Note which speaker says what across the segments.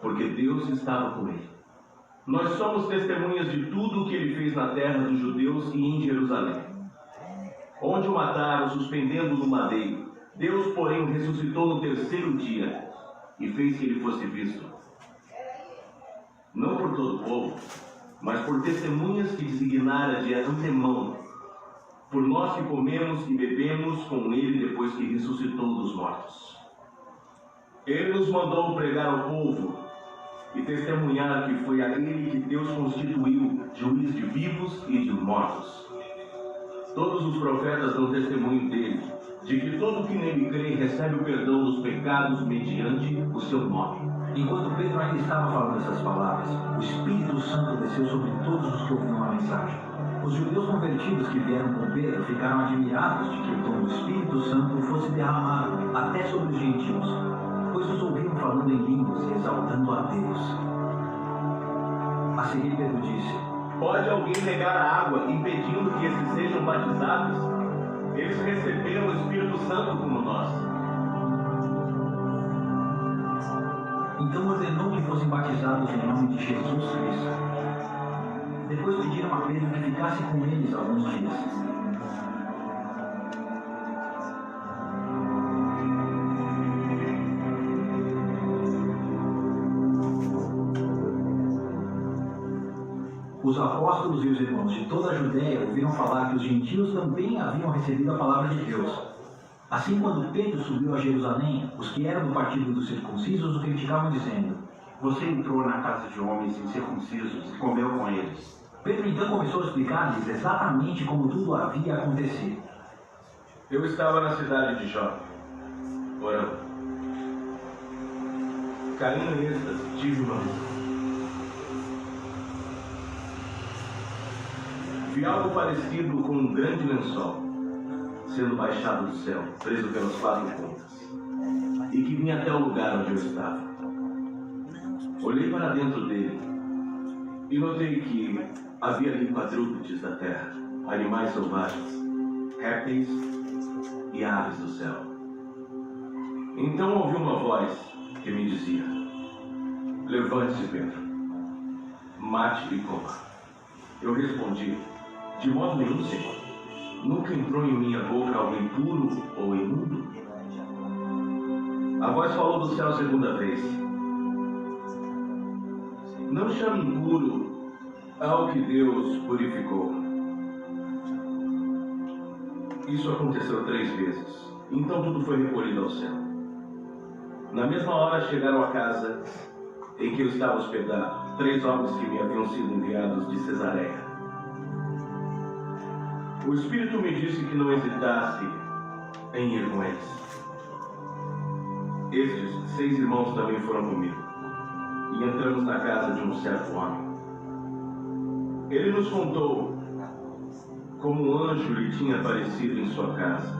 Speaker 1: porque Deus estava com ele. Nós somos testemunhas de tudo o que ele fez na terra dos judeus e em Jerusalém, onde o mataram, suspendendo no madeiro. Deus, porém, o ressuscitou no terceiro dia e fez que ele fosse visto, não por todo o povo, mas por testemunhas que designara de antemão, por nós que comemos e bebemos com ele depois que ressuscitou dos mortos. Ele nos mandou pregar ao povo e testemunhar que foi a ele que Deus constituiu juiz de vivos e de mortos. Todos os profetas dão testemunho dele, de que todo que nele crê recebe o perdão dos pecados mediante o seu nome.
Speaker 2: Enquanto Pedro ainda estava falando essas palavras, o Espírito Santo desceu sobre todos os que ouviram a mensagem. Os judeus convertidos que vieram com Pedro ficaram admirados de que o dom do Espírito Santo fosse derramado até sobre os gentios, pois os ouviam falando em línguas e exaltando a Deus. A seguir Pedro disse:
Speaker 1: Pode alguém negar a água, impedindo que esses sejam batizados? Eles receberam o Espírito Santo como nós.
Speaker 2: Então ordenou que fossem batizados em nome de Jesus Cristo. Depois pediram a Pedro que ficasse com eles alguns dias. Os apóstolos e os irmãos de toda a Judéia ouviram falar que os gentios também haviam recebido a palavra de Deus. Assim, quando Pedro subiu a Jerusalém, os que eram do partido dos circuncisos o criticavam, dizendo:
Speaker 3: Você entrou na casa de homens incircuncisos e comeu com eles.
Speaker 2: Pedro então começou a explicar-lhes exatamente como tudo havia acontecido.
Speaker 1: Eu estava na cidade de Jope, orando. Caindo em êxtase, tive uma visão. Vi algo parecido com um grande lençol sendo baixado do céu, preso pelas quatro pontas, e que vinha até o lugar onde eu estava. Olhei para dentro dele e notei que havia ali quadrúpedes da terra, animais selvagens, répteis e aves do céu. Então ouvi uma voz que me dizia: Levante-se, Pedro, mate e coma. Eu respondi: De modo nenhum, Senhor. Nunca entrou em minha boca algo impuro ou imundo? A voz falou do céu a segunda vez: Não chame impuro ao que Deus purificou. Isso aconteceu 3 vezes. Então tudo foi recolhido ao céu. Na mesma hora chegaram à casa em que eu estava hospedado 3 homens que me haviam sido enviados de Cesareia. O Espírito me disse que não hesitasse em ir com eles. Estes 6 irmãos também foram comigo, e entramos na casa de um certo homem. Ele nos contou como um anjo lhe tinha aparecido em sua casa.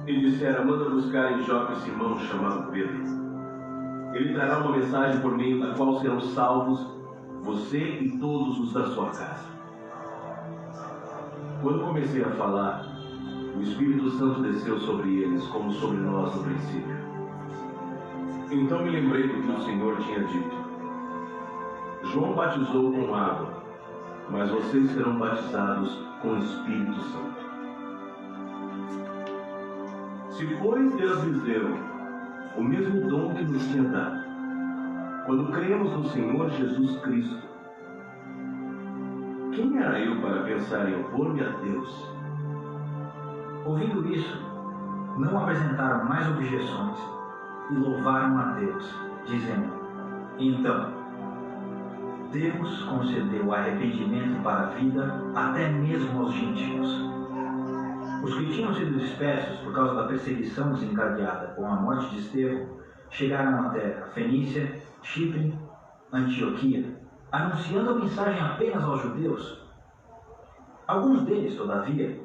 Speaker 1: E dissera: Manda buscar em Jope Simão, chamado Pedro. Ele trará uma mensagem por meio da qual serão salvos você e todos os da sua casa. Quando comecei a falar, o Espírito Santo desceu sobre eles, como sobre nós no princípio. Então me lembrei do que o Senhor tinha dito: João batizou com água, mas vocês serão batizados com o Espírito Santo. Se, pois, Deus lhes deu o mesmo dom que nos tinha dado, quando cremos no Senhor Jesus Cristo, quem era eu para pensar em opor-me a Deus?
Speaker 2: Ouvindo isso, não apresentaram mais objeções e louvaram a Deus, dizendo: Então, Deus concedeu arrependimento para a vida até mesmo aos gentios. Os que tinham sido dispersos por causa da perseguição desencadeada com a morte de Estevão chegaram até a Fenícia, Chipre, Antioquia, anunciando a mensagem apenas aos judeus. Alguns deles, todavia,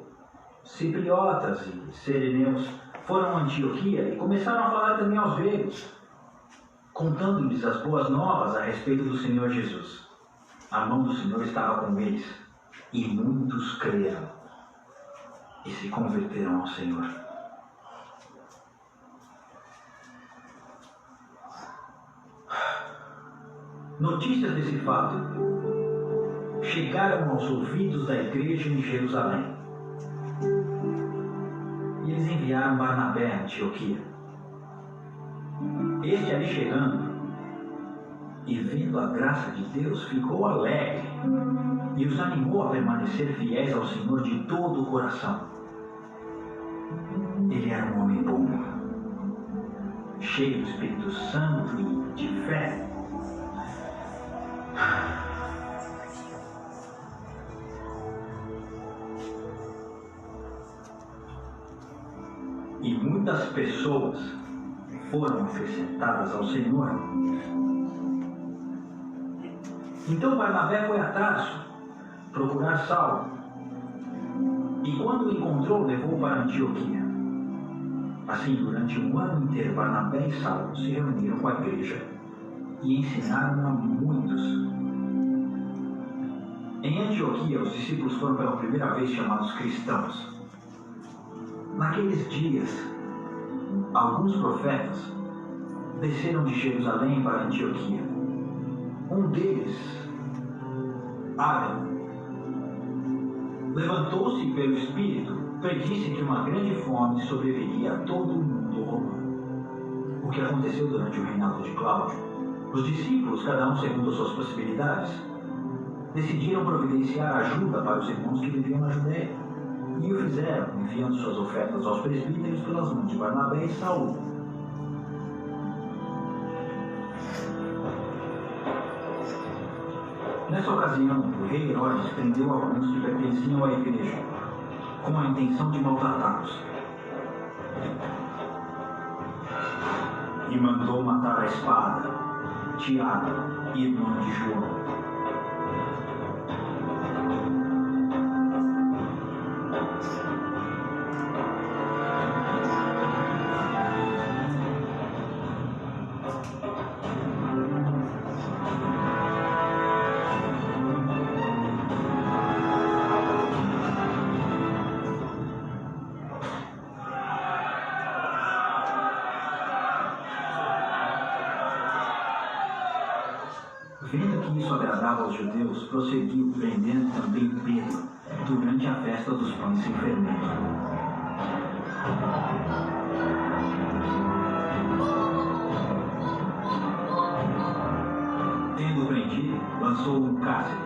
Speaker 2: cipriotas e sereneus, foram a Antioquia e começaram a falar também aos gregos, contando-lhes as boas novas a respeito do Senhor Jesus. A mão do Senhor estava com eles, e muitos creram e se converteram ao Senhor. Notícias desse fato chegaram aos ouvidos da igreja em Jerusalém. E eles enviaram Barnabé a Antioquia. Este ali chegando e vendo a graça de Deus ficou alegre e os animou a permanecer fiéis ao Senhor de todo o coração. Ele era um homem bom, cheio do Espírito Santo e de fé. E muitas pessoas foram acrescentadas ao Senhor. Então Barnabé foi a Tarso procurar Saulo. E quando o encontrou, levou para Antioquia. Assim, durante um ano inteiro, Barnabé e Saulo se reuniram com a igreja e ensinaram a muitos. Em Antioquia, os discípulos foram pela primeira vez chamados cristãos. Naqueles dias, alguns profetas desceram de Jerusalém para Antioquia. Um deles, Ágabo, levantou-se pelo Espírito, predisse que uma grande fome sobreviria a todo o mundo romano. O que aconteceu durante o reinado de Cláudio? Os discípulos, cada um segundo suas possibilidades, decidiram providenciar ajuda para os irmãos que viviam na Judéia. E o fizeram, enviando suas ofertas aos presbíteros pelas mãos de Barnabé e Saulo. Nessa ocasião, o rei Herodes prendeu alguns que pertenciam à igreja, com a intenção de maltratá-los. E mandou matar a espada Tiago, irmão de João. Vendo que isso agradava aos judeus, prosseguiu prendendo também Pedro durante a festa dos pães sem fermento. Tendo prendido, lançou-o no cárcere,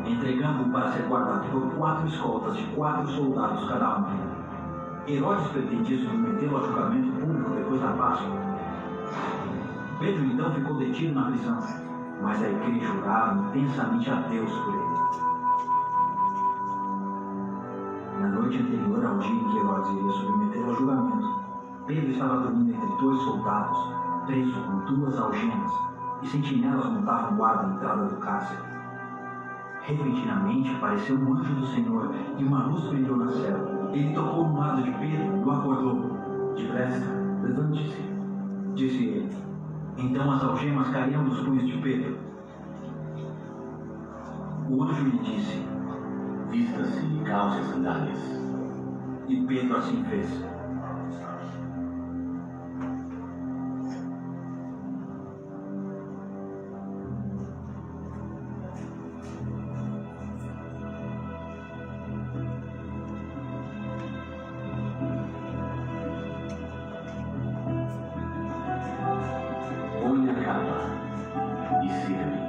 Speaker 2: entregando-o para ser guardado por 4 escoltas de 4 soldados cada um. Herodes pretendia submetê-lo a julgamento público depois da Páscoa. Pedro então ficou detido na prisão, mas a igreja orava intensamente a Deus por ele. Na noite anterior ao dia em que Herodes iria submetê-lo a julgamento, Pedro estava dormindo entre 2 soldados, preso com 2 algemas, e sentinelas montavam guarda à entrada do cárcere. Repentinamente apareceu um anjo do Senhor e uma luz brilhou na cela. Ele tocou no lado de Pedro e o acordou. Depressa, levante-se, disse ele. Então as algemas caíram dos punhos de Pedro. O anjo lhe disse:
Speaker 1: Vista-se e calce as sandálias.
Speaker 2: E Pedro assim fez.
Speaker 1: Põe a capa e siga-me,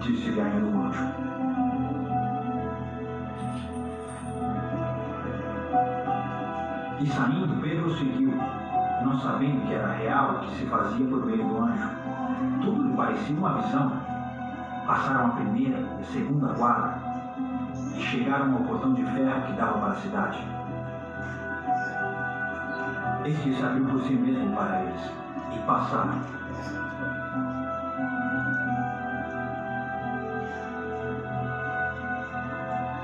Speaker 2: Disse-lhe ainda o anjo. E saindo, Pedro o seguiu, não sabendo que era real o que se fazia por meio do anjo. Tudo lhe parecia uma visão. Passaram a primeira e a segunda guarda e chegaram ao portão de ferro que dava para a cidade. Este se abriu por si mesmo para eles e passaram.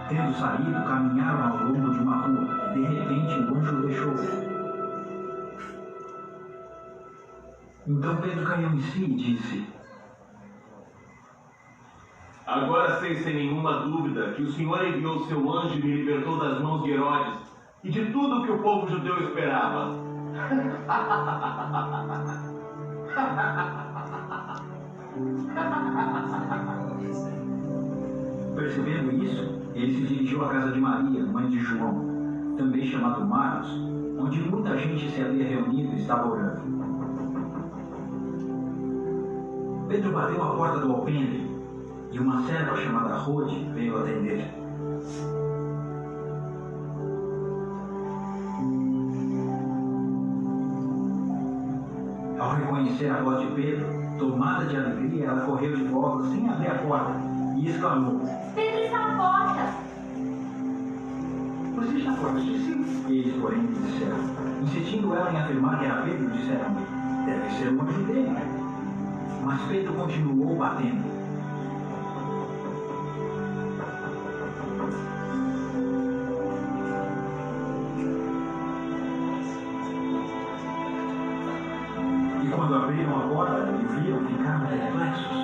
Speaker 2: Tendo saído, caminharam ao longo de uma rua e de repente o anjo deixou. Então Pedro caiu em si e disse:
Speaker 1: Agora sei sem nenhuma dúvida que o Senhor enviou seu anjo e me libertou das mãos de Herodes e de tudo que o povo judeu esperava.
Speaker 2: Percebendo isso, ele se dirigiu à casa de Maria, mãe de João, também chamado Marcos, onde muita gente se havia reunido e estava orando. Pedro bateu à porta do alpendre e uma serva chamada Rode veio atender. Ao reconhecer a voz de Pedro, tomada de alegria, ela correu de volta sem abrir a porta e exclamou:
Speaker 4: Pedro está à porta!
Speaker 2: Você está forte, sim? Eles, porém, lhe disseram. Insistindo ela em afirmar que era Pedro, disseram-lhe: deve ser um anjo dele. Mas Pedro continuou batendo. E quando abriram a porta e o viram, ficaram perplexos.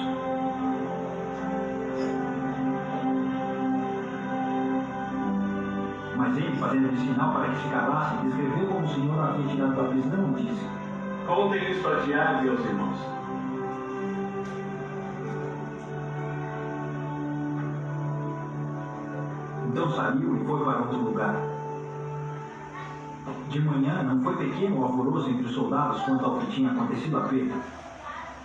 Speaker 2: Mas ele, fazendo sinal para que se calassem, descreveu como o Senhor havia tirado da prisão e disse:
Speaker 1: Contem isso a Tiago e aos irmãos.
Speaker 2: Então saiu e foi para outro lugar. De manhã não foi pequeno o alvoroço entre os soldados quanto ao que tinha acontecido a Pedro.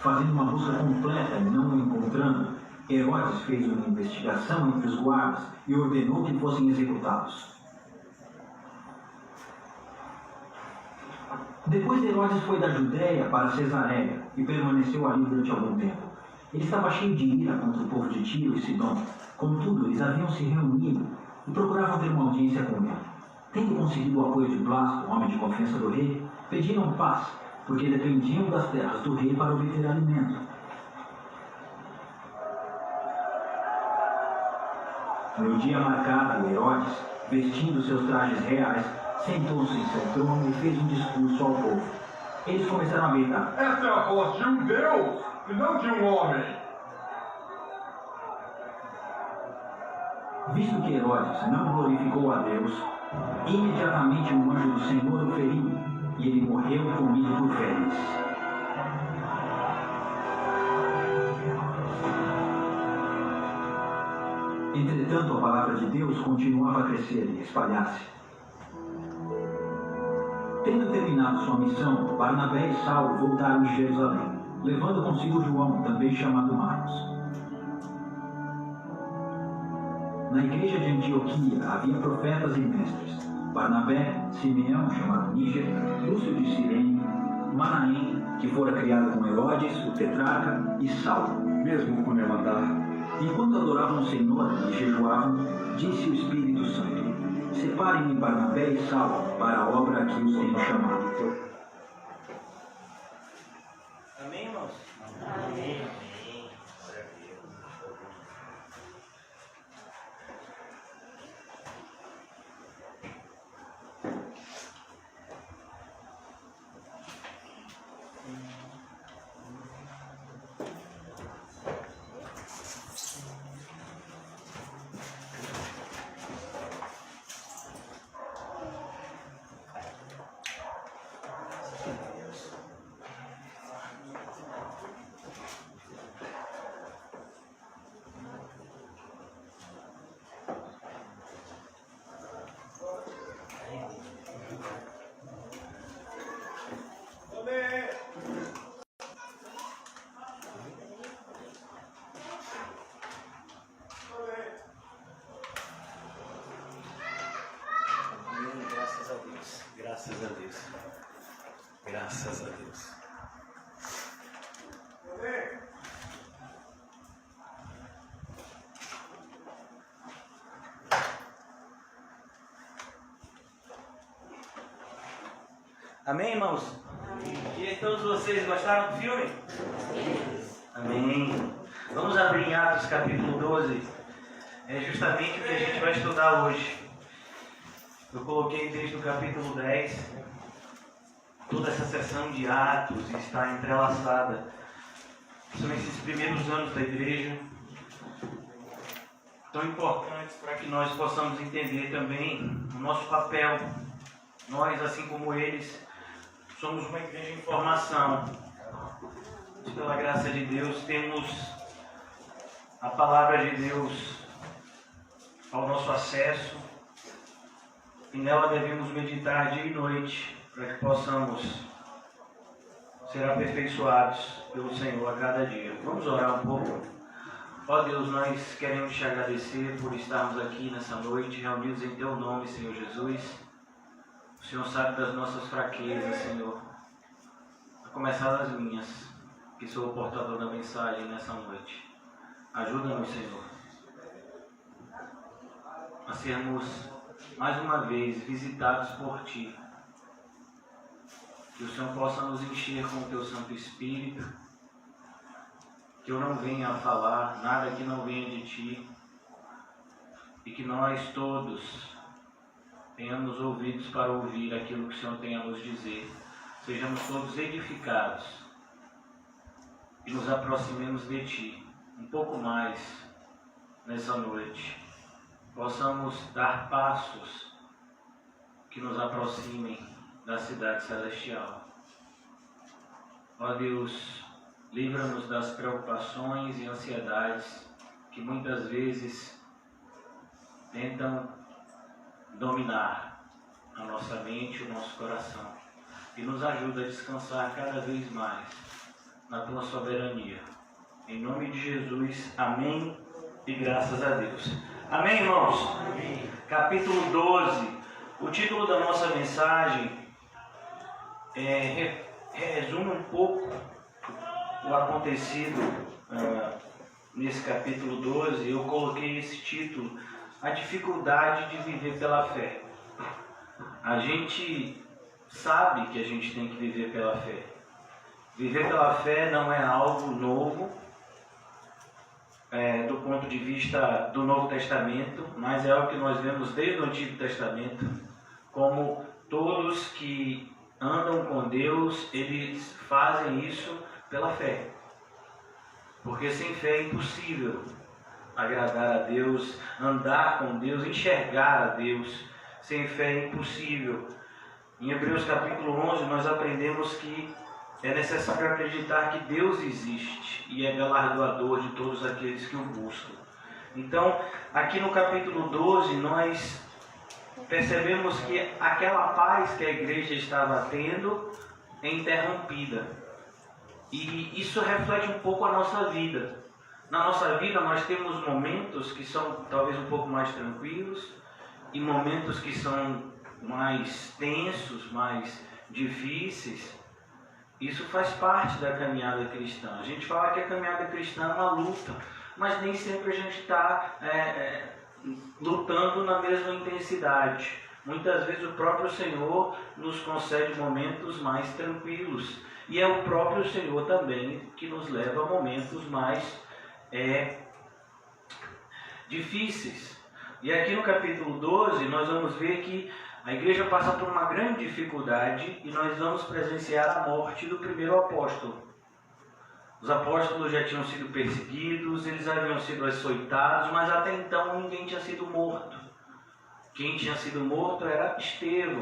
Speaker 2: Fazendo uma busca completa e não o encontrando, Herodes fez uma investigação entre os guardas e ordenou que fossem executados. Depois Herodes foi da Judéia para Cesareia e permaneceu ali durante algum tempo. Ele estava cheio de ira contra o povo de Tiro e Sidom. Contudo, eles haviam se reunido e procuravam ter uma audiência com ele. Tendo conseguido o apoio de Blasto, homem de confiança do rei, pediram paz, porque dependiam das terras do rei para obter alimento. No dia marcado, Herodes, vestindo seus trajes reais, sentou-se em seu trono e fez um discurso ao povo. Eles começaram a gritar:
Speaker 5: Essa é a voz de um Deus e não de um homem.
Speaker 2: Visto que Herodes não glorificou a Deus, imediatamente um anjo do Senhor o feriu, e ele morreu comido por férias. Entretanto, a palavra de Deus continuava a crescer e espalhar-se. Tendo terminado sua missão, Barnabé e Saulo voltaram de Jerusalém, levando consigo João, também chamado Marcos. Na igreja de Antioquia havia profetas e mestres: Barnabé, Simeão, chamado Níger, Lúcio de Cirene, Manaém, que fora criado com Herodes, o tetrarca, e Saulo.
Speaker 5: Mesmo com meu andar,
Speaker 2: Enquanto adoravam o Senhor e jejuavam, disse o Espírito Santo: Separem-me Barnabé e Saulo para a obra a que os tenho chamado.
Speaker 6: Amém, irmãos?
Speaker 4: Amém.
Speaker 6: Graças a Deus. Graças a Deus. Graças a Deus. Amém, irmãos? E aí, todos vocês gostaram do filme? Amém. Vamos abrir em Atos capítulo 12. É justamente o que a gente vai estudar hoje. Eu coloquei desde o capítulo 10. Toda essa sessão de Atos está entrelaçada. São esses primeiros anos da igreja, tão importantes para que nós possamos entender também o nosso papel. Nós, assim como eles, somos uma igreja em formação. Pela graça de Deus, temos a palavra de Deus ao nosso acesso, e nela devemos meditar dia e noite, para que possamos ser aperfeiçoados pelo Senhor a cada dia. Vamos orar um pouco. Ó Deus, nós queremos te agradecer por estarmos aqui nessa noite, reunidos em Teu nome, Senhor Jesus. O Senhor sabe das nossas fraquezas, Senhor, a começar das minhas, que sou o portador da mensagem nessa noite. Ajuda-nos, Senhor, a sermos mais uma vez visitados por Ti. Que o Senhor possa nos encher com o Teu Santo Espírito, que eu não venha a falar nada que não venha de Ti, e que nós todos tenhamos ouvidos para ouvir aquilo que o Senhor tem a nos dizer. Sejamos todos edificados e nos aproximemos de Ti um pouco mais nessa noite. Possamos dar passos que nos aproximem da cidade celestial. Ó Deus, livra-nos das preocupações e ansiedades que muitas vezes tentam dominar a nossa mente e o nosso coração, e nos ajuda a descansar cada vez mais na Tua soberania. Em nome de Jesus, amém e graças a Deus. Amém, irmãos? Amém. Capítulo 12. O título da nossa mensagem resume um pouco o acontecido nesse capítulo 12. Eu coloquei esse título: a dificuldade de viver pela fé. A gente sabe que a gente tem que viver pela fé. Viver pela fé não é algo novo do ponto de vista do Novo Testamento, mas é algo que nós vemos desde o Antigo Testamento. Como todos que andam com Deus, eles fazem isso pela fé. Porque sem fé é impossível agradar a Deus, andar com Deus, enxergar a Deus. Sem fé é impossível. Em Hebreus capítulo 11 nós aprendemos que é necessário acreditar que Deus existe e é galardoador de todos aqueles que o buscam. Então, aqui no capítulo 12 nós percebemos que aquela paz que a igreja estava tendo é interrompida. E isso reflete um pouco a nossa vida. Na nossa vida nós temos momentos que são talvez um pouco mais tranquilos e momentos que são mais tensos, mais difíceis. Isso faz parte da caminhada cristã. A gente fala que a caminhada cristã é uma luta, mas nem sempre a gente está lutando na mesma intensidade. Muitas vezes o próprio Senhor nos concede momentos mais tranquilos. E é o próprio Senhor também que nos leva a momentos mais difíceis. E aqui no capítulo 12 nós vamos ver que a igreja passa por uma grande dificuldade e nós vamos presenciar a morte do primeiro apóstolo. Os apóstolos já tinham sido perseguidos, eles haviam sido açoitados, mas até então ninguém tinha sido morto. Quem tinha sido morto era Estevão.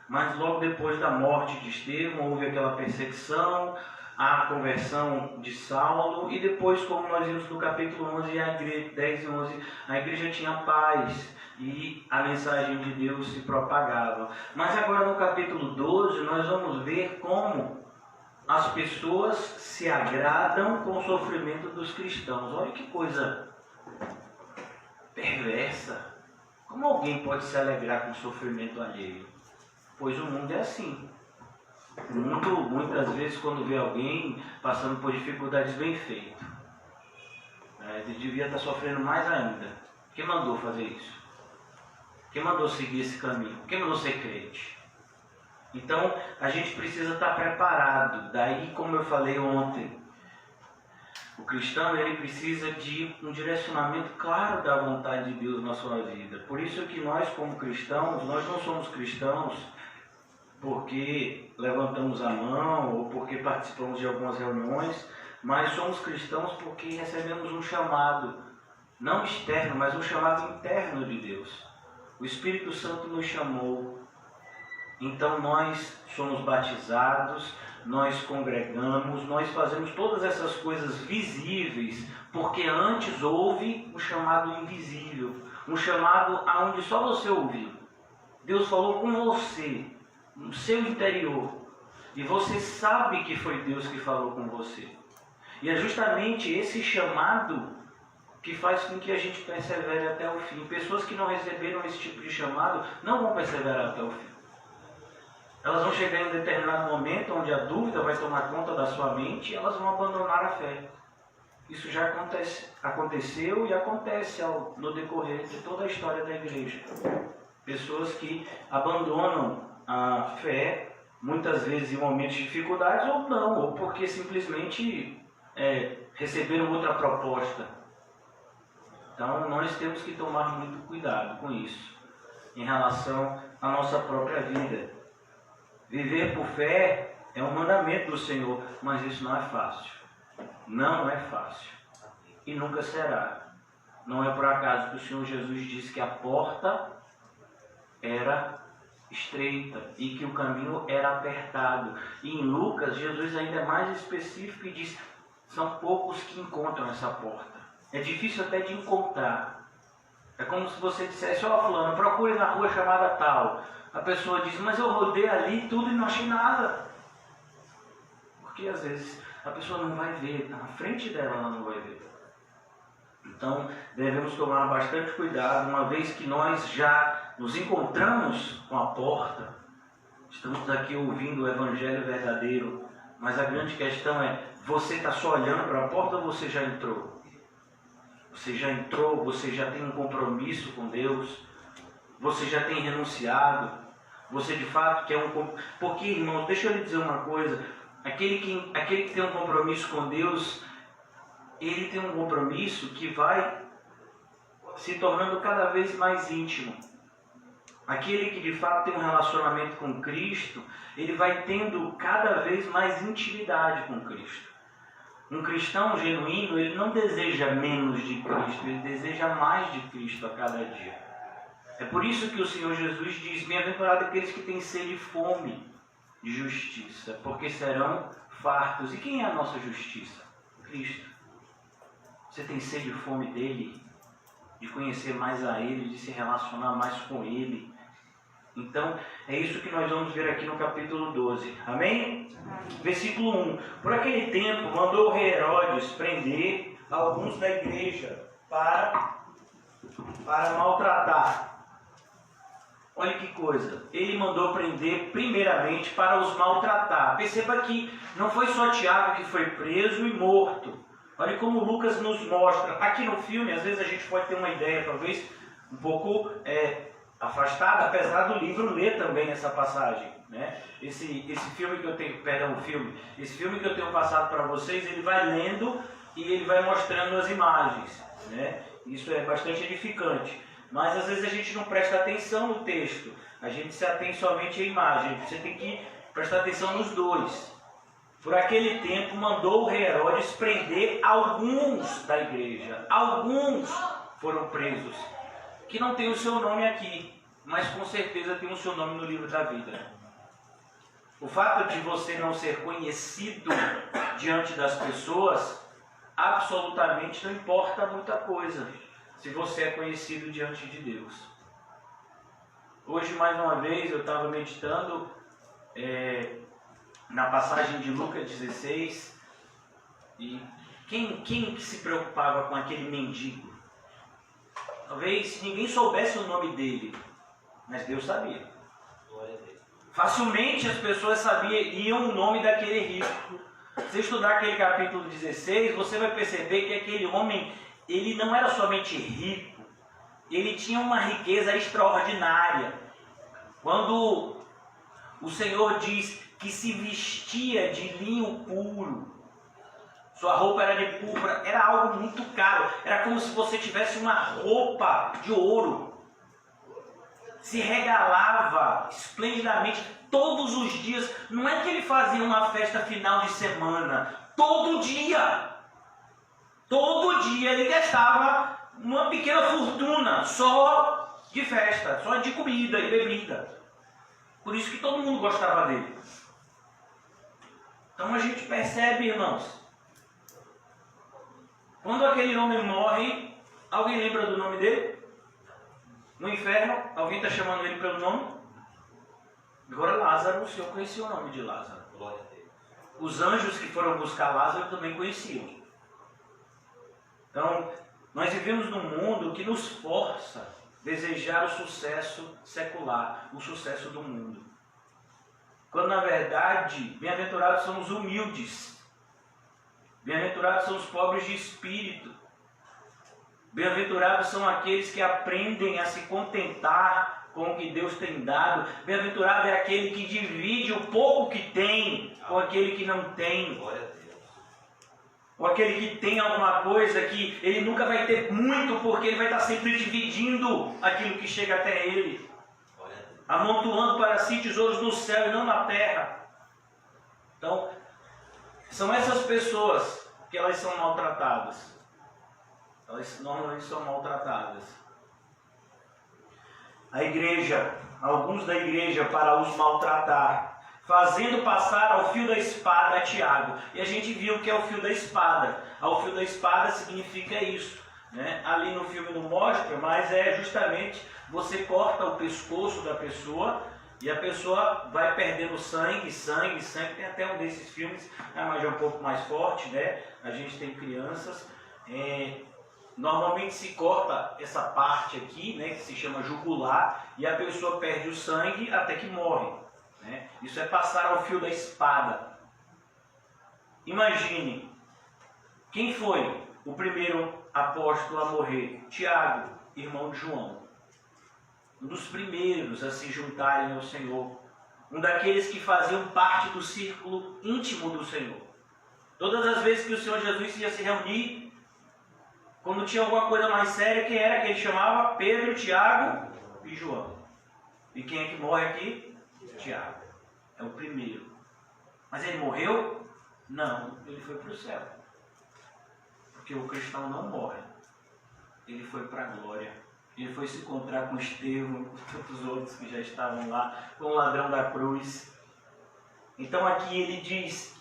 Speaker 6: Mas logo depois da morte de Estevão houve aquela perseguição, a conversão de Saulo, e depois, como nós vimos no capítulo 11, 10 e 11, a igreja tinha paz e a mensagem de Deus se propagava. Mas agora no capítulo 12 nós vamos ver como as pessoas se agradam com o sofrimento dos cristãos. Olha que coisa perversa. Como alguém pode se alegrar com o sofrimento alheio? Pois o mundo é assim. O mundo, muitas vezes, quando vê alguém passando por dificuldades, bem feito, ele devia estar sofrendo mais ainda. Quem mandou fazer isso? Quem mandou seguir esse caminho? Quem mandou ser crente? Então, a gente precisa estar preparado. Daí, como eu falei ontem, o cristão ele precisa de um direcionamento claro da vontade de Deus na sua vida. Por isso que nós, como cristãos, nós não somos cristãos porque levantamos a mão ou porque participamos de algumas reuniões, mas somos cristãos porque recebemos um chamado, não externo, mas um chamado interno de Deus. O Espírito Santo nos chamou. Então nós somos batizados, nós congregamos, nós fazemos todas essas coisas visíveis, porque antes houve um chamado invisível, Um chamado aonde só você ouviu. Deus falou com você, no seu interior. E você sabe que foi Deus que falou com você. E é justamente esse chamado que faz com que a gente persevere até o fim. Pessoas que não receberam esse tipo de chamado não vão perseverar até o fim. Elas vão chegar em um determinado momento onde a dúvida vai tomar conta da sua mente e elas vão abandonar a fé. Isso já aconteceu e acontece no decorrer de toda a história da igreja. Pessoas que abandonam a fé, muitas vezes em momentos de dificuldades ou não, ou porque simplesmente receberam outra proposta. Então nós temos que tomar muito cuidado com isso, em relação à nossa própria vida. Viver por fé é um mandamento do Senhor, mas isso não é fácil. Não é fácil. E nunca será. Não é por acaso que o Senhor Jesus disse que a porta era estreita e que o caminho era apertado. E em Lucas, Jesus ainda é mais específico e diz: são poucos que encontram essa porta. É difícil até de encontrar. É como se você dissesse: ó, fulano, procure na rua chamada tal. A pessoa diz: mas eu rodei ali tudo e não achei nada. Porque às vezes a pessoa não vai ver, na frente dela ela não vai ver. Então devemos tomar bastante cuidado, uma vez que nós já nos encontramos com a porta. Estamos aqui ouvindo o Evangelho verdadeiro, mas a grande questão é: você está só olhando para a porta ou você já entrou? Você já entrou, você já tem um compromisso com Deus, você já tem renunciado, você de fato quer um... Porque, irmãos, deixa eu lhe dizer uma coisa: aquele que tem um compromisso com Deus, ele tem um compromisso que vai se tornando cada vez mais íntimo. Aquele que de fato tem um relacionamento com Cristo, ele vai tendo cada vez mais intimidade com Cristo. Um cristão genuíno, ele não deseja menos de Cristo, ele deseja mais de Cristo a cada dia. É por isso que o Senhor Jesus diz: bem-aventurado aqueles que têm sede e fome de justiça, porque serão fartos. E quem é a nossa justiça? Cristo. Você tem sede e fome dele, de conhecer mais a ele, de se relacionar mais com ele. Então, é isso que nós vamos ver aqui no capítulo 12. Amém? Versículo 1. Por aquele tempo, mandou o rei Herodes prender alguns da igreja para maltratar. Olha que coisa. Ele mandou prender primeiramente para os maltratar. Perceba que não foi só Tiago que foi preso e morto. Olha como Lucas nos mostra. Aqui no filme, às vezes a gente pode ter uma ideia, talvez um pouco afastada, apesar do livro ler também essa passagem, né? Esse filme que eu tenho passado para vocês, ele vai lendo e ele vai mostrando as imagens, né? Isso é bastante edificante. Mas às vezes a gente não presta atenção no texto, a gente se atém somente à imagem. Você tem que prestar atenção nos dois. Por aquele tempo mandou o rei Herodes prender alguns da igreja. Alguns foram presos, que não tem o seu nome aqui, mas com certeza tem o seu nome no livro da vida. O fato de você não ser conhecido diante das pessoas absolutamente não importa muita coisa, se você é conhecido diante de Deus. Hoje, mais uma vez, eu estava meditando na passagem de Lucas 16, e quem se preocupava com aquele mendigo? Talvez ninguém soubesse o nome dele, mas Deus sabia. Facilmente as pessoas sabiam o nome daquele rico. Se estudar aquele capítulo 16, você vai perceber que aquele homem, ele não era somente rico, ele tinha uma riqueza extraordinária. Quando o Senhor diz que se vestia de linho puro, sua roupa era de púrpura, era algo muito caro, era como se você tivesse uma roupa de ouro. Se regalava esplendidamente todos os dias. Não é que ele fazia uma festa final de semana, todo dia ele gastava uma pequena fortuna só de festa, só de comida e bebida. Por isso que todo mundo gostava dele. Então a gente percebe, irmãos, quando aquele homem morre, alguém lembra do nome dele? No inferno, alguém está chamando ele pelo nome? Agora Lázaro, o Senhor conhecia o nome de Lázaro. Glória a Deus. Os anjos que foram buscar Lázaro também conheciam. Então, nós vivemos num mundo que nos força a desejar o sucesso secular, o sucesso do mundo. Quando na verdade, bem-aventurados são os humildes. Bem-aventurados são os pobres de espírito. Bem-aventurados são aqueles que aprendem a se contentar com o que Deus tem dado. Bem-aventurado é aquele que divide o pouco que tem com aquele que não tem. Glória a Deus. Ou aquele que tem alguma coisa que ele nunca vai ter muito, porque ele vai estar sempre dividindo aquilo que chega até ele. Amontoando para si tesouros no céu e não na terra. Então, são essas pessoas que elas são maltratadas. Elas normalmente são maltratadas. A igreja, alguns da igreja, para os maltratar, fazendo passar ao fio da espada a Tiago. E a gente viu que é o fio da espada. Ao fio da espada significa isso, né? Ali no filme não mostra, mas é justamente você corta o pescoço da pessoa e a pessoa vai perdendo sangue. Tem até um desses filmes, mas é um pouco mais forte, né? A gente tem crianças. Normalmente se corta essa parte aqui, né, que se chama jugular, e a pessoa perde o sangue até que morre, né? Isso é passar ao fio da espada. Imagine, quem foi o primeiro apóstolo a morrer? Tiago, irmão de João. Um dos primeiros a se juntarem ao Senhor. Um daqueles que faziam parte do círculo íntimo do Senhor. Todas as vezes que o Senhor Jesus ia se reunir, quando tinha alguma coisa mais séria, quem era que ele chamava? Pedro, Tiago e João. E quem é que morre aqui? Tiago. É o primeiro. Mas ele morreu? Não, ele foi para o céu. Porque o cristão não morre. Ele foi para a glória. Ele foi se encontrar com Estevão, com tantos outros que já estavam lá, com o ladrão da cruz. Então aqui ele diz,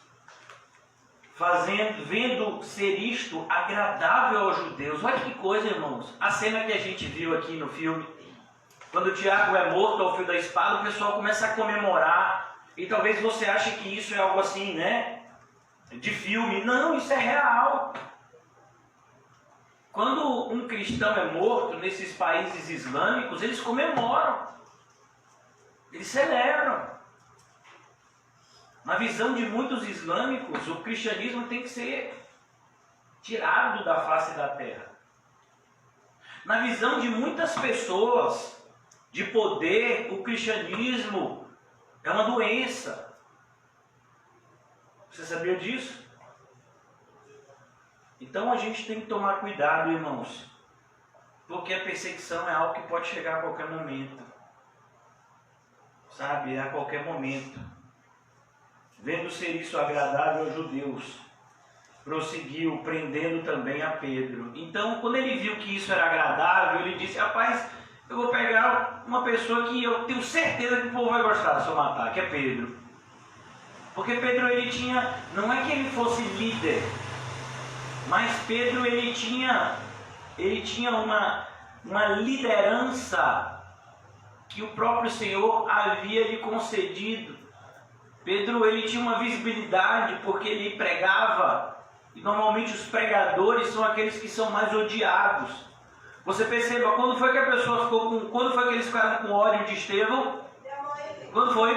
Speaker 6: vendo ser isto agradável aos judeus. Olha que coisa, irmãos. A cena que a gente viu aqui no filme, quando Tiago é morto ao fio da espada, o pessoal começa a comemorar. E talvez você ache que isso é algo assim, né, de filme. Não, isso é real. Quando um cristão é morto nesses países islâmicos, eles comemoram. Eles celebram. Na visão de muitos islâmicos, o cristianismo tem que ser tirado da face da terra. Na visão de muitas pessoas de poder, o cristianismo é uma doença. Você sabia disso? Então a gente tem que tomar cuidado, irmãos, porque a perseguição é algo que pode chegar a qualquer momento. Sabe, a qualquer momento. Vendo ser isso agradável aos judeus, prosseguiu, prendendo também a Pedro. Então, quando ele viu que isso era agradável, ele disse, rapaz, eu vou pegar uma pessoa que eu tenho certeza que o povo vai gostar se eu matar, que é Pedro. Porque Pedro, ele tinha, não é que ele fosse líder, mas Pedro, ele tinha uma liderança que o próprio Senhor havia lhe concedido. Pedro, ele tinha uma visibilidade porque ele pregava, e normalmente os pregadores são aqueles que são mais odiados. Você perceba, quando foi que a pessoa quando foi que eles ficaram com ódio de Estevão? Quando foi?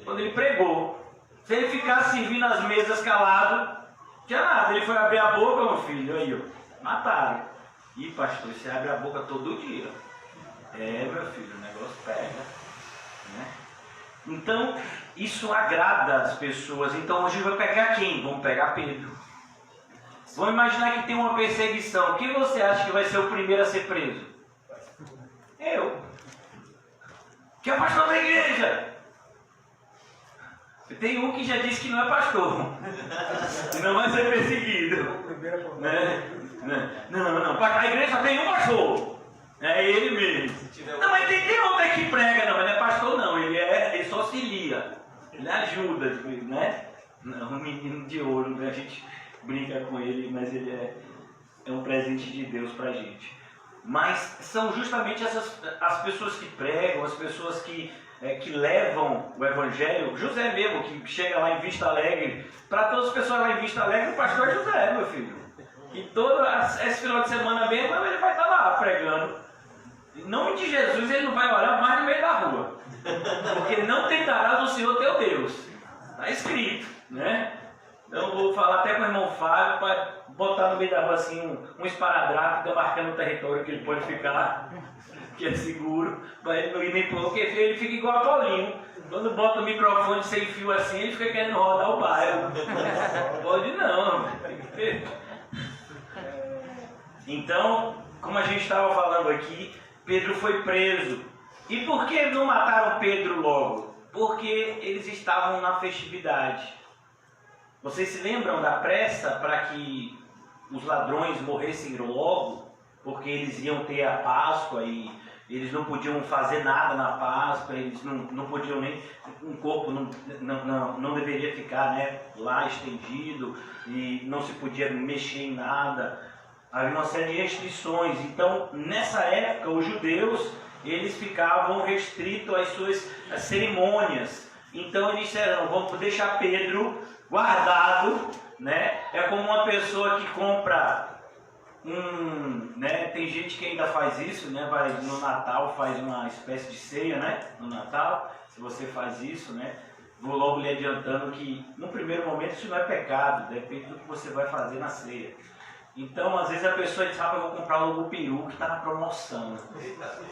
Speaker 6: Quando ele pregou. Se ele ficasse servindo as mesas calado, não tinha nada. Ele foi abrir a boca, meu filho, aí ó, mataram. Ih, pastor, você abre a boca todo dia. É, meu filho, o negócio pega, né? Então, isso agrada as pessoas. Então, hoje vai pegar quem? Vamos pegar Pedro. Vamos imaginar que tem uma perseguição. Quem você acha que vai ser o primeiro a ser preso? Eu. Que é o pastor da igreja. Tem um que já disse que não é pastor. Não vai ser perseguido. Não. A igreja só tem um pastor. É ele mesmo. Não, mas tem outro que prega, não. Ele não é pastor, não. Ele só se lia. Ele ajuda, né? Não, um menino de ouro, né? A gente brinca com ele, mas ele é um presente de Deus pra gente. mas são justamente as pessoas que pregam, as pessoas que levam o Evangelho. José mesmo, que chega lá em Vista Alegre, para todas as pessoas lá em Vista Alegre, o pastor é José, meu filho. E todo esse final de semana mesmo, ele vai estar lá pregando. Em nome de Jesus, ele não vai orar mais no meio da rua. Porque não tentarás o Senhor teu Deus. Está escrito, né? Então eu vou falar até com o irmão Fábio para botar no meio da rua assim um esparadrapo demarcando o território que ele pode ficar, que é seguro, para ele não ir nem por, porque ele fica igual a Paulinho. Quando bota o microfone sem fio assim, ele fica querendo rodar o bairro. Pode não, tem que ter. Então, como a gente estava falando aqui, Pedro foi preso. E por que não mataram Pedro logo? Porque eles estavam na festividade. Vocês se lembram da pressa para que os ladrões morressem logo? Porque eles iam ter a Páscoa e eles não podiam fazer nada na Páscoa, eles não podiam nem... Um corpo não deveria ficar, né, lá estendido e não se podia mexer em nada. Havia uma série de restrições. Então, nessa época, os judeus, eles ficavam restritos às suas cerimônias. Então, eles disseram, vamos deixar Pedro guardado, né? É como uma pessoa que compra né? Tem gente que ainda faz isso, né? Vai no Natal, faz uma espécie de ceia, né? No Natal, se você faz isso, né? Vou logo lhe adiantando que, no primeiro momento, isso não é pecado, depende do que você vai fazer na ceia. Então, às vezes a pessoa diz, eu vou comprar logo o peru que está na promoção,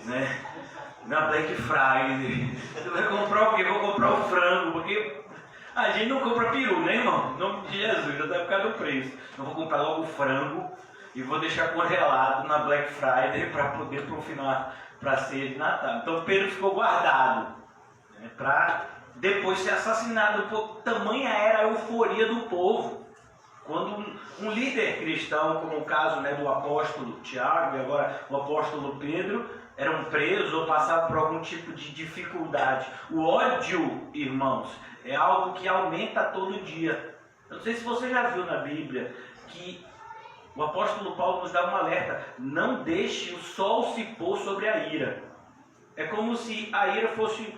Speaker 6: né? Na Black Friday. Você vai comprar o quê? Vou comprar o frango, porque a gente não compra peru, né, irmão? Em nome de Jesus, até por causa do preço. Eu vou comprar logo o frango e vou deixar congelado na Black Friday para poder profinar para a ceia de Natal. Então, Pedro ficou guardado, né, para depois ser assassinado. Tamanha era a euforia do povo. Quando um líder cristão, como o caso, né, do apóstolo Tiago e agora o apóstolo Pedro, eram presos ou passavam por algum tipo de dificuldade. O ódio, irmãos, é algo que aumenta todo dia. Eu não sei se você já viu na Bíblia que o apóstolo Paulo nos dá um alerta: não deixe o sol se pôr sobre a ira. É como se a ira fosse...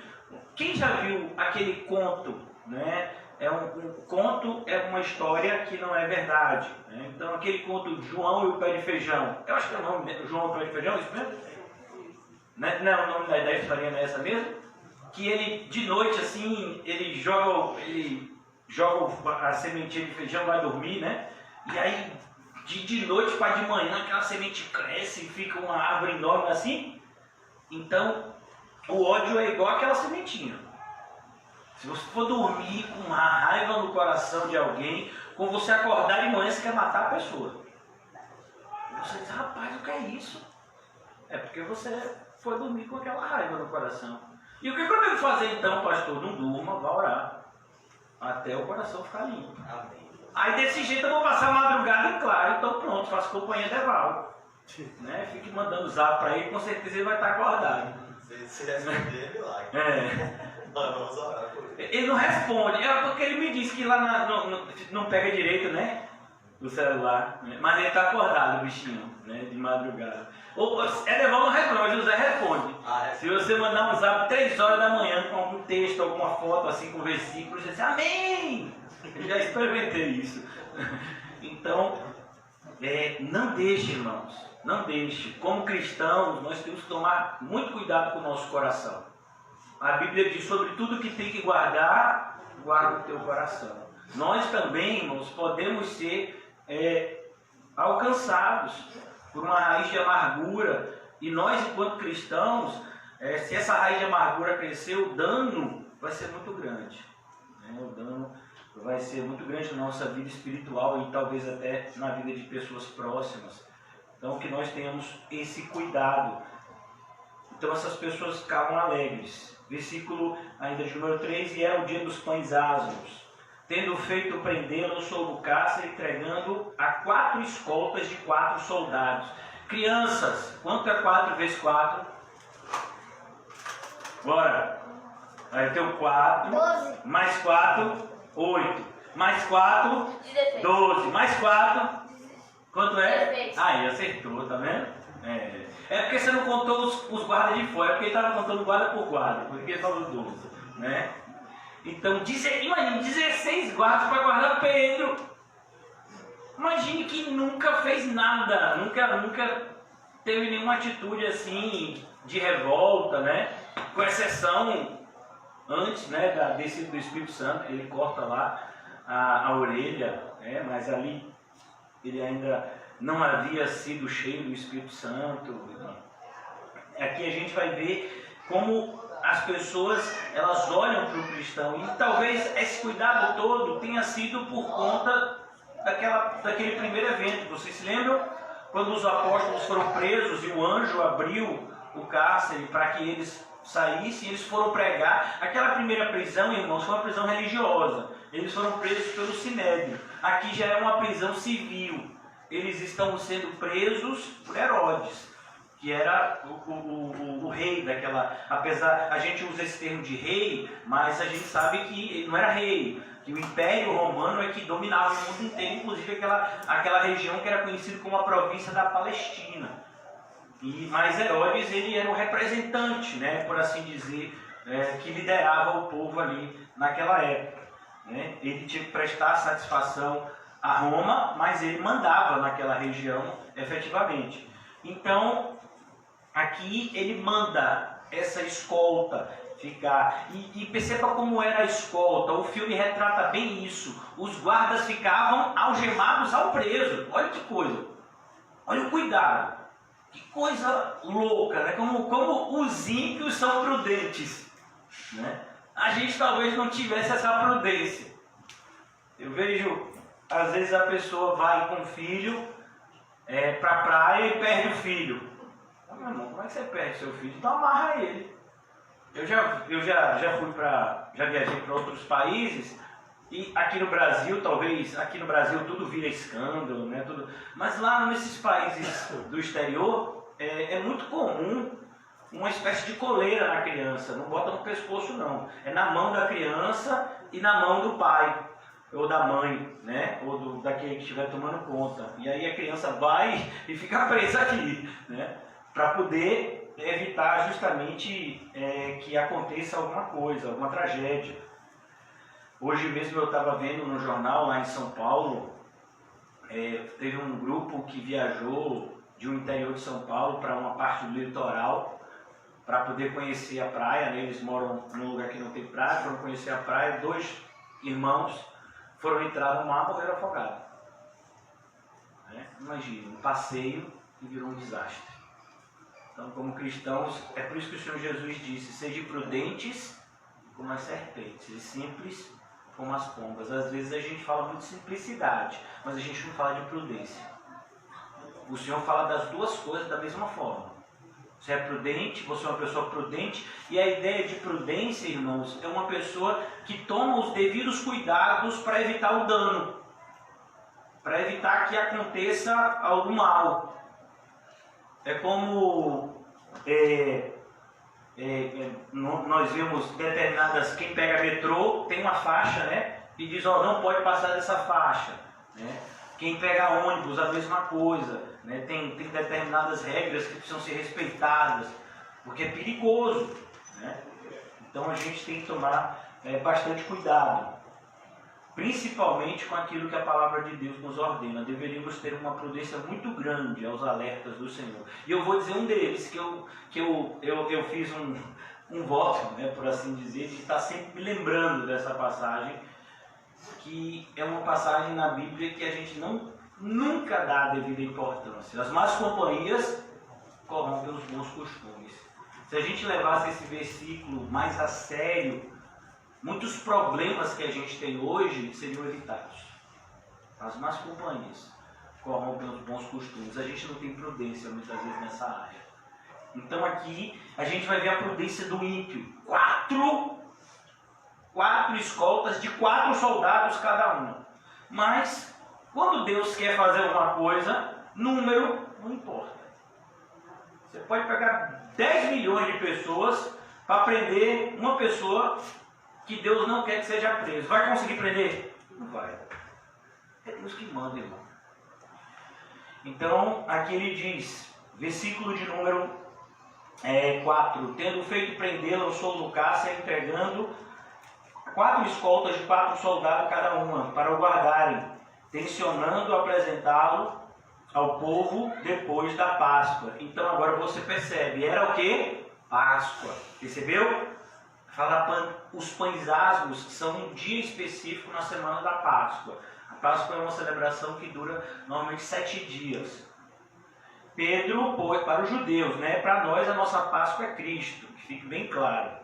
Speaker 6: Quem já viu aquele conto, né? Um conto é uma história que não é verdade, né? Então aquele conto João e o Pé de Feijão, eu acho que é o nome João e o Pé de Feijão, isso mesmo? Não, o nome da historinha não é essa mesmo? Que ele, de noite assim, ele joga a sementinha de feijão, vai dormir, né? E aí de noite para de manhã aquela semente cresce e fica uma árvore enorme assim. Então o ódio é igual aquela sementinha. Se você for dormir com uma raiva no coração de alguém, quando você acordar de manhã, você quer matar a pessoa. Você diz, rapaz, o que é isso? É porque você foi dormir com aquela raiva no coração. E o que eu devo fazer então, pastor? Não durma, vá orar. Até o coração ficar limpo. Amém. Aí desse jeito eu vou passar a madrugada em claro, então pronto, faço companhia de Eval. Né? Fique mandando zap para ele, com certeza ele vai estar acordado.
Speaker 7: Se responder, é milagre.
Speaker 6: É.
Speaker 7: Vamos orar por ele.
Speaker 6: Ele não responde, é porque ele me disse que lá não pega direito, né? O celular, né? Mas ele está acordado, o bichinho, né? De madrugada. Edeval não responde, mas José responde. Se você mandar um zap 3 horas da manhã com algum texto, alguma foto assim com versículos, você diz, amém! Eu já experimentei isso. Então, não deixe, irmãos, não deixe. Como cristãos, nós temos que tomar muito cuidado com o nosso coração. A Bíblia diz, sobre tudo que tem que guardar, guarda o teu coração. Nós também, irmãos, podemos ser alcançados por uma raiz de amargura. E nós, enquanto cristãos, se essa raiz de amargura crescer, o dano vai ser muito grande. Né? O dano vai ser muito grande na nossa vida espiritual e talvez até na vida de pessoas próximas. Então, que nós tenhamos esse cuidado. Então, essas pessoas ficavam alegres. Versículo ainda de número 3, e era o dia dos pães asmos. Tendo feito prendê-lo sob o cárcere, entregando a 4 escoltas de 4 soldados. Crianças, quanto é 4 vezes 4? Bora. Aí tem o 4,
Speaker 4: 12.
Speaker 6: mais 4, 8. Mais 4,
Speaker 4: 16.
Speaker 6: 12. Mais 4, quanto é?
Speaker 4: 16.
Speaker 6: Aí, acertou, tá vendo? É porque você não contou os guardas de fora, é porque ele estava contando guarda por guarda, porque ele falou 12, né? Então, imagine 16 guardas para guardar Pedro. Imagine que nunca fez nada, nunca teve nenhuma atitude assim de revolta, né? Com exceção antes, né, da descida do Espírito Santo, ele corta lá a orelha, né? Mas ali ele ainda não havia sido cheio do Espírito Santo. Aqui a gente vai ver como as pessoas elas olham para o cristão, e talvez esse cuidado todo tenha sido por conta daquele primeiro evento. Vocês se lembram? Quando os apóstolos foram presos e o anjo abriu o cárcere para que eles saíssem, eles foram pregar. Aquela primeira prisão, irmãos, foi uma prisão religiosa. Eles foram presos pelo Sinédrio. Aqui já é uma prisão civil. Eles estão sendo presos por Herodes, que era o rei daquela... Apesar, a gente usa esse termo de rei, mas a gente sabe que ele não era rei, que o Império Romano é que dominava o mundo inteiro, inclusive aquela região que era conhecida como a província da Palestina. Mas Herodes, ele era o representante, né, por assim dizer, que liderava o povo ali naquela época, né? Ele tinha que prestar satisfação a Roma, mas ele mandava naquela região efetivamente. Então, aqui ele manda essa escolta ficar. E perceba como era a escolta. O filme retrata bem isso. Os guardas ficavam algemados ao preso. Olha que coisa. Olha o cuidado. Que coisa louca, né? Como os ímpios são prudentes, né? A gente talvez não tivesse essa prudência. Eu vejo, às vezes a pessoa vai com o filho para a praia e perde o filho. Meu irmão, como é que você perde seu filho? Então amarra ele. Eu já viajei para outros países, e aqui no Brasil, talvez, aqui no Brasil tudo vira escândalo, né? Mas lá nesses países do exterior, é muito comum uma espécie de coleira na criança. Não bota no pescoço, não. É na mão da criança e na mão do pai, ou da mãe, né? Ou daquele que estiver tomando conta. E aí a criança vai e fica presa aqui, né? Para poder evitar justamente que aconteça alguma coisa, alguma tragédia. Hoje mesmo eu estava vendo no jornal lá em São Paulo, teve um grupo que viajou de um interior de São Paulo para uma parte do litoral para poder conhecer a praia, né? Eles moram num lugar que não tem praia, foram conhecer a praia. 2 irmãos foram entrar no mar e morreram afogados. Imagina, um passeio que virou um desastre. Então, como cristãos, é por isso que o Senhor Jesus disse: sejam prudentes como as serpentes e simples como as pombas. Às vezes a gente fala muito de simplicidade, mas a gente não fala de prudência. O Senhor fala das duas coisas da mesma forma. Você é prudente, você é uma pessoa prudente, e a ideia de prudência, irmãos, é uma pessoa que toma os devidos cuidados para evitar o dano, para evitar que aconteça algum mal. É como nós vimos determinadas, quem pega metrô tem uma faixa, né? E diz, não pode passar dessa faixa, né? Quem pega ônibus, a mesma coisa, né? Tem determinadas regras que precisam ser respeitadas, porque é perigoso, né? Então a gente tem que tomar bastante cuidado, principalmente com aquilo que a palavra de Deus nos ordena. Deveríamos ter uma prudência muito grande aos alertas do Senhor. E eu vou dizer um deles, que eu fiz um voto, né, por assim dizer, de estar sempre me lembrando dessa passagem, que é uma passagem na Bíblia que a gente nunca dá a devida importância. As más companhias corrompem os bons costumes. Se a gente levasse esse versículo mais a sério, muitos problemas que a gente tem hoje seriam evitados. As más companhias corrompem os bons costumes. A gente não tem prudência muitas vezes nessa área. Então aqui a gente vai ver a prudência do ímpio. 4 escoltas de 4 soldados cada uma. Mas quando Deus quer fazer alguma coisa, número não importa. Você pode pegar 10 milhões de pessoas para prender uma pessoa que Deus não quer que seja preso. Vai conseguir prender? Não vai. É Deus que manda, irmão. Então, aqui ele diz versículo de número 4. Tendo feito prendê-la, lançou no cárcere, entregando 4 escoltas de 4 soldados cada uma, para o guardarem, tencionando apresentá-lo ao povo depois da Páscoa. Então agora você percebe, era o que? Páscoa. Percebeu? Fala os pães asmos, que são um dia específico na semana da Páscoa. A Páscoa é uma celebração que dura normalmente 7 dias. Pedro, para os judeus, né? Para nós a nossa Páscoa é Cristo, que fique bem claro.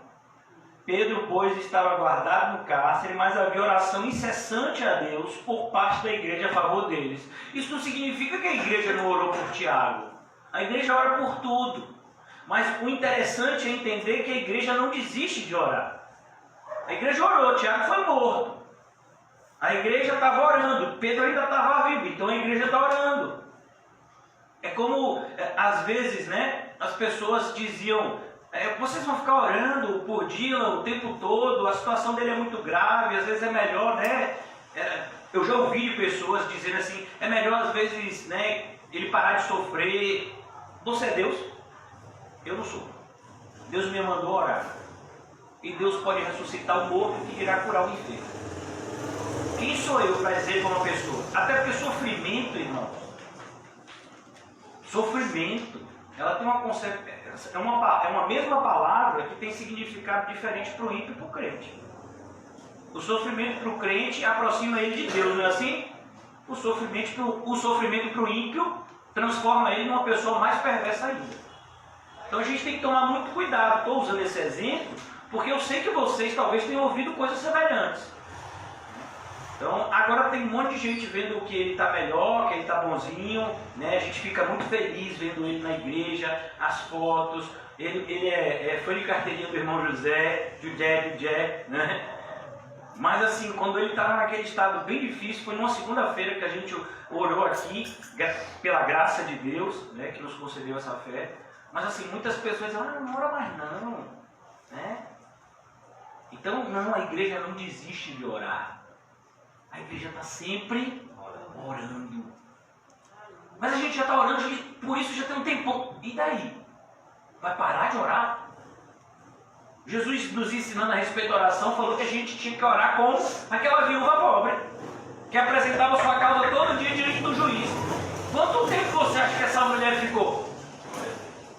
Speaker 6: Pedro, pois, estava guardado no cárcere, mas havia oração incessante a Deus por parte da igreja a favor deles. Isso não significa que a igreja não orou por Tiago. A igreja ora por tudo. Mas o interessante é entender que a igreja não desiste de orar. A igreja orou, Tiago foi morto. A igreja estava orando, Pedro ainda estava vivo, então a igreja está orando. É como, às vezes, né, as pessoas diziam... vocês vão ficar orando por Dylan o tempo todo, a situação dele é muito grave, às vezes é melhor, né? Eu já ouvi de pessoas dizendo assim, é melhor às vezes, né, ele parar de sofrer. Você é Deus? Eu não sou. Deus me mandou orar. E Deus pode ressuscitar o morto que irá curar o enfermo. Quem sou eu para dizer para uma pessoa? Até porque sofrimento, irmão, sofrimento, ela tem uma concepção... É uma mesma palavra que tem significado diferente para o ímpio e para o crente. O sofrimento para o crente aproxima ele de Deus, não é assim? O sofrimento para o ímpio transforma ele numa pessoa mais perversa ainda. Então a gente tem que tomar muito cuidado. Estou usando esse exemplo porque eu sei que vocês talvez tenham ouvido coisas semelhantes. Então, agora tem um monte de gente vendo que ele está melhor, que ele está bonzinho, né? A gente fica muito feliz vendo ele na igreja, as fotos. Ele foi de carteirinha do irmão José, né? Mas assim, quando ele estava naquele estado bem difícil, foi numa segunda-feira que a gente orou aqui, pela graça de Deus, né? Que nos concedeu essa fé. Mas assim, muitas pessoas dizem, não ora mais não, né? Então, não, a igreja não desiste de orar. A igreja está sempre orando. Mas a gente já está orando, por isso já tem um tempo. E daí? Vai parar de orar? Jesus nos ensinando a respeito da oração, falou que a gente tinha que orar com aquela viúva pobre, que apresentava sua causa todo dia diante do juiz. Quanto tempo você acha que essa mulher ficou?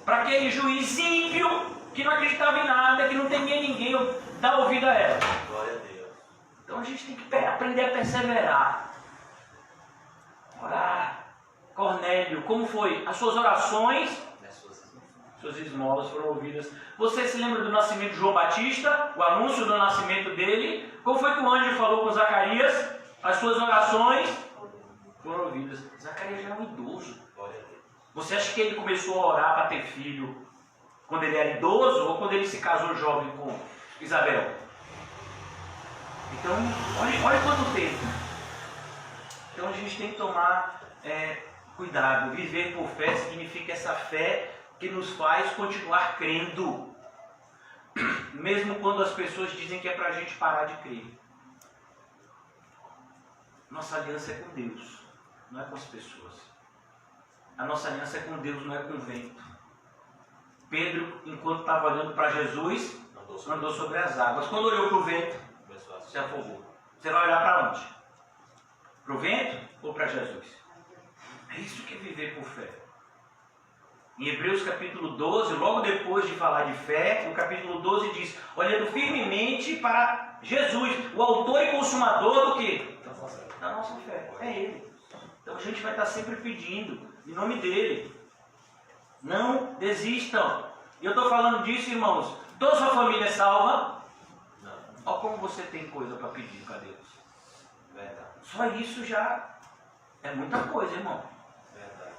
Speaker 6: Para aquele juiz ímpio, que não acreditava em nada, que não temia ninguém, dar ouvido a ela.
Speaker 7: Glória a Deus.
Speaker 6: Então a gente tem que aprender a perseverar. Orar. Cornélio, como foi? As suas orações, suas esmolas foram ouvidas. Você se lembra do nascimento de João Batista? O anúncio do nascimento dele? Como foi que o anjo falou com Zacarias? As suas orações foram ouvidas. Zacarias já era um idoso. Você acha que ele começou a orar para ter filho quando ele era idoso ou quando ele se casou jovem com Isabel? Então, olha quanto tempo. Então a gente tem que tomar cuidado. Viver por fé significa essa fé que nos faz continuar crendo. Mesmo quando as pessoas dizem que é para a gente parar de crer. Nossa aliança é com Deus, não é com as pessoas. A nossa aliança é com Deus, não é com o vento. Pedro, enquanto estava olhando para Jesus, andou sobre as águas. Quando olhou para o vento, se afogou. Você vai olhar para onde? Para o vento ou para Jesus? É isso que é viver por fé. Em Hebreus capítulo 12, logo depois de falar de fé, no capítulo 12 diz, olhando firmemente para Jesus, o autor e consumador do quê? Da nossa fé. É Ele. Então a gente vai estar sempre pedindo, em nome dEle. Não desistam. E eu estou falando disso, irmãos. Toda sua família é salva? Olha como você tem coisa para pedir para Deus. Verdade. Só isso já é muita coisa, irmão. Verdade.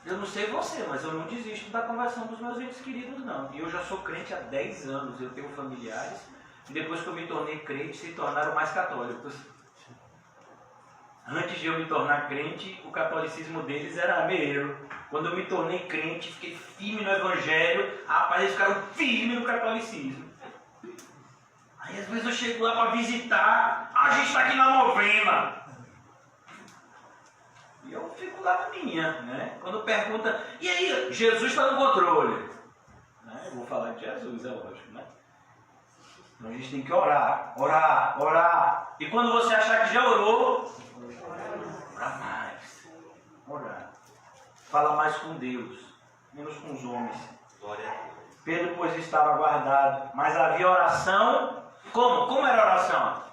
Speaker 6: Eu não sei você, mas eu não desisto da conversão dos meus entes queridos, não. E eu já sou crente há 10 anos. Eu tenho familiares. E depois que eu me tornei crente, se tornaram mais católicos. Antes de eu me tornar crente, o catolicismo deles era meio. Quando eu me tornei crente, fiquei firme no evangelho. Rapaz, eles ficaram firmes no catolicismo. Aí às vezes eu chego lá para visitar, a gente está aqui na novena. E eu fico lá na minha, né? Quando pergunta, e aí, Jesus está no controle? Né? Eu vou falar de Jesus, é lógico, né? Então a gente tem que orar, orar, orar. E quando você achar que já orou, orar mais. Orar. Fala mais com Deus, menos com os homens.
Speaker 7: Glória a Deus.
Speaker 6: Pedro, pois, estava guardado, mas havia oração. Como? Como era a oração?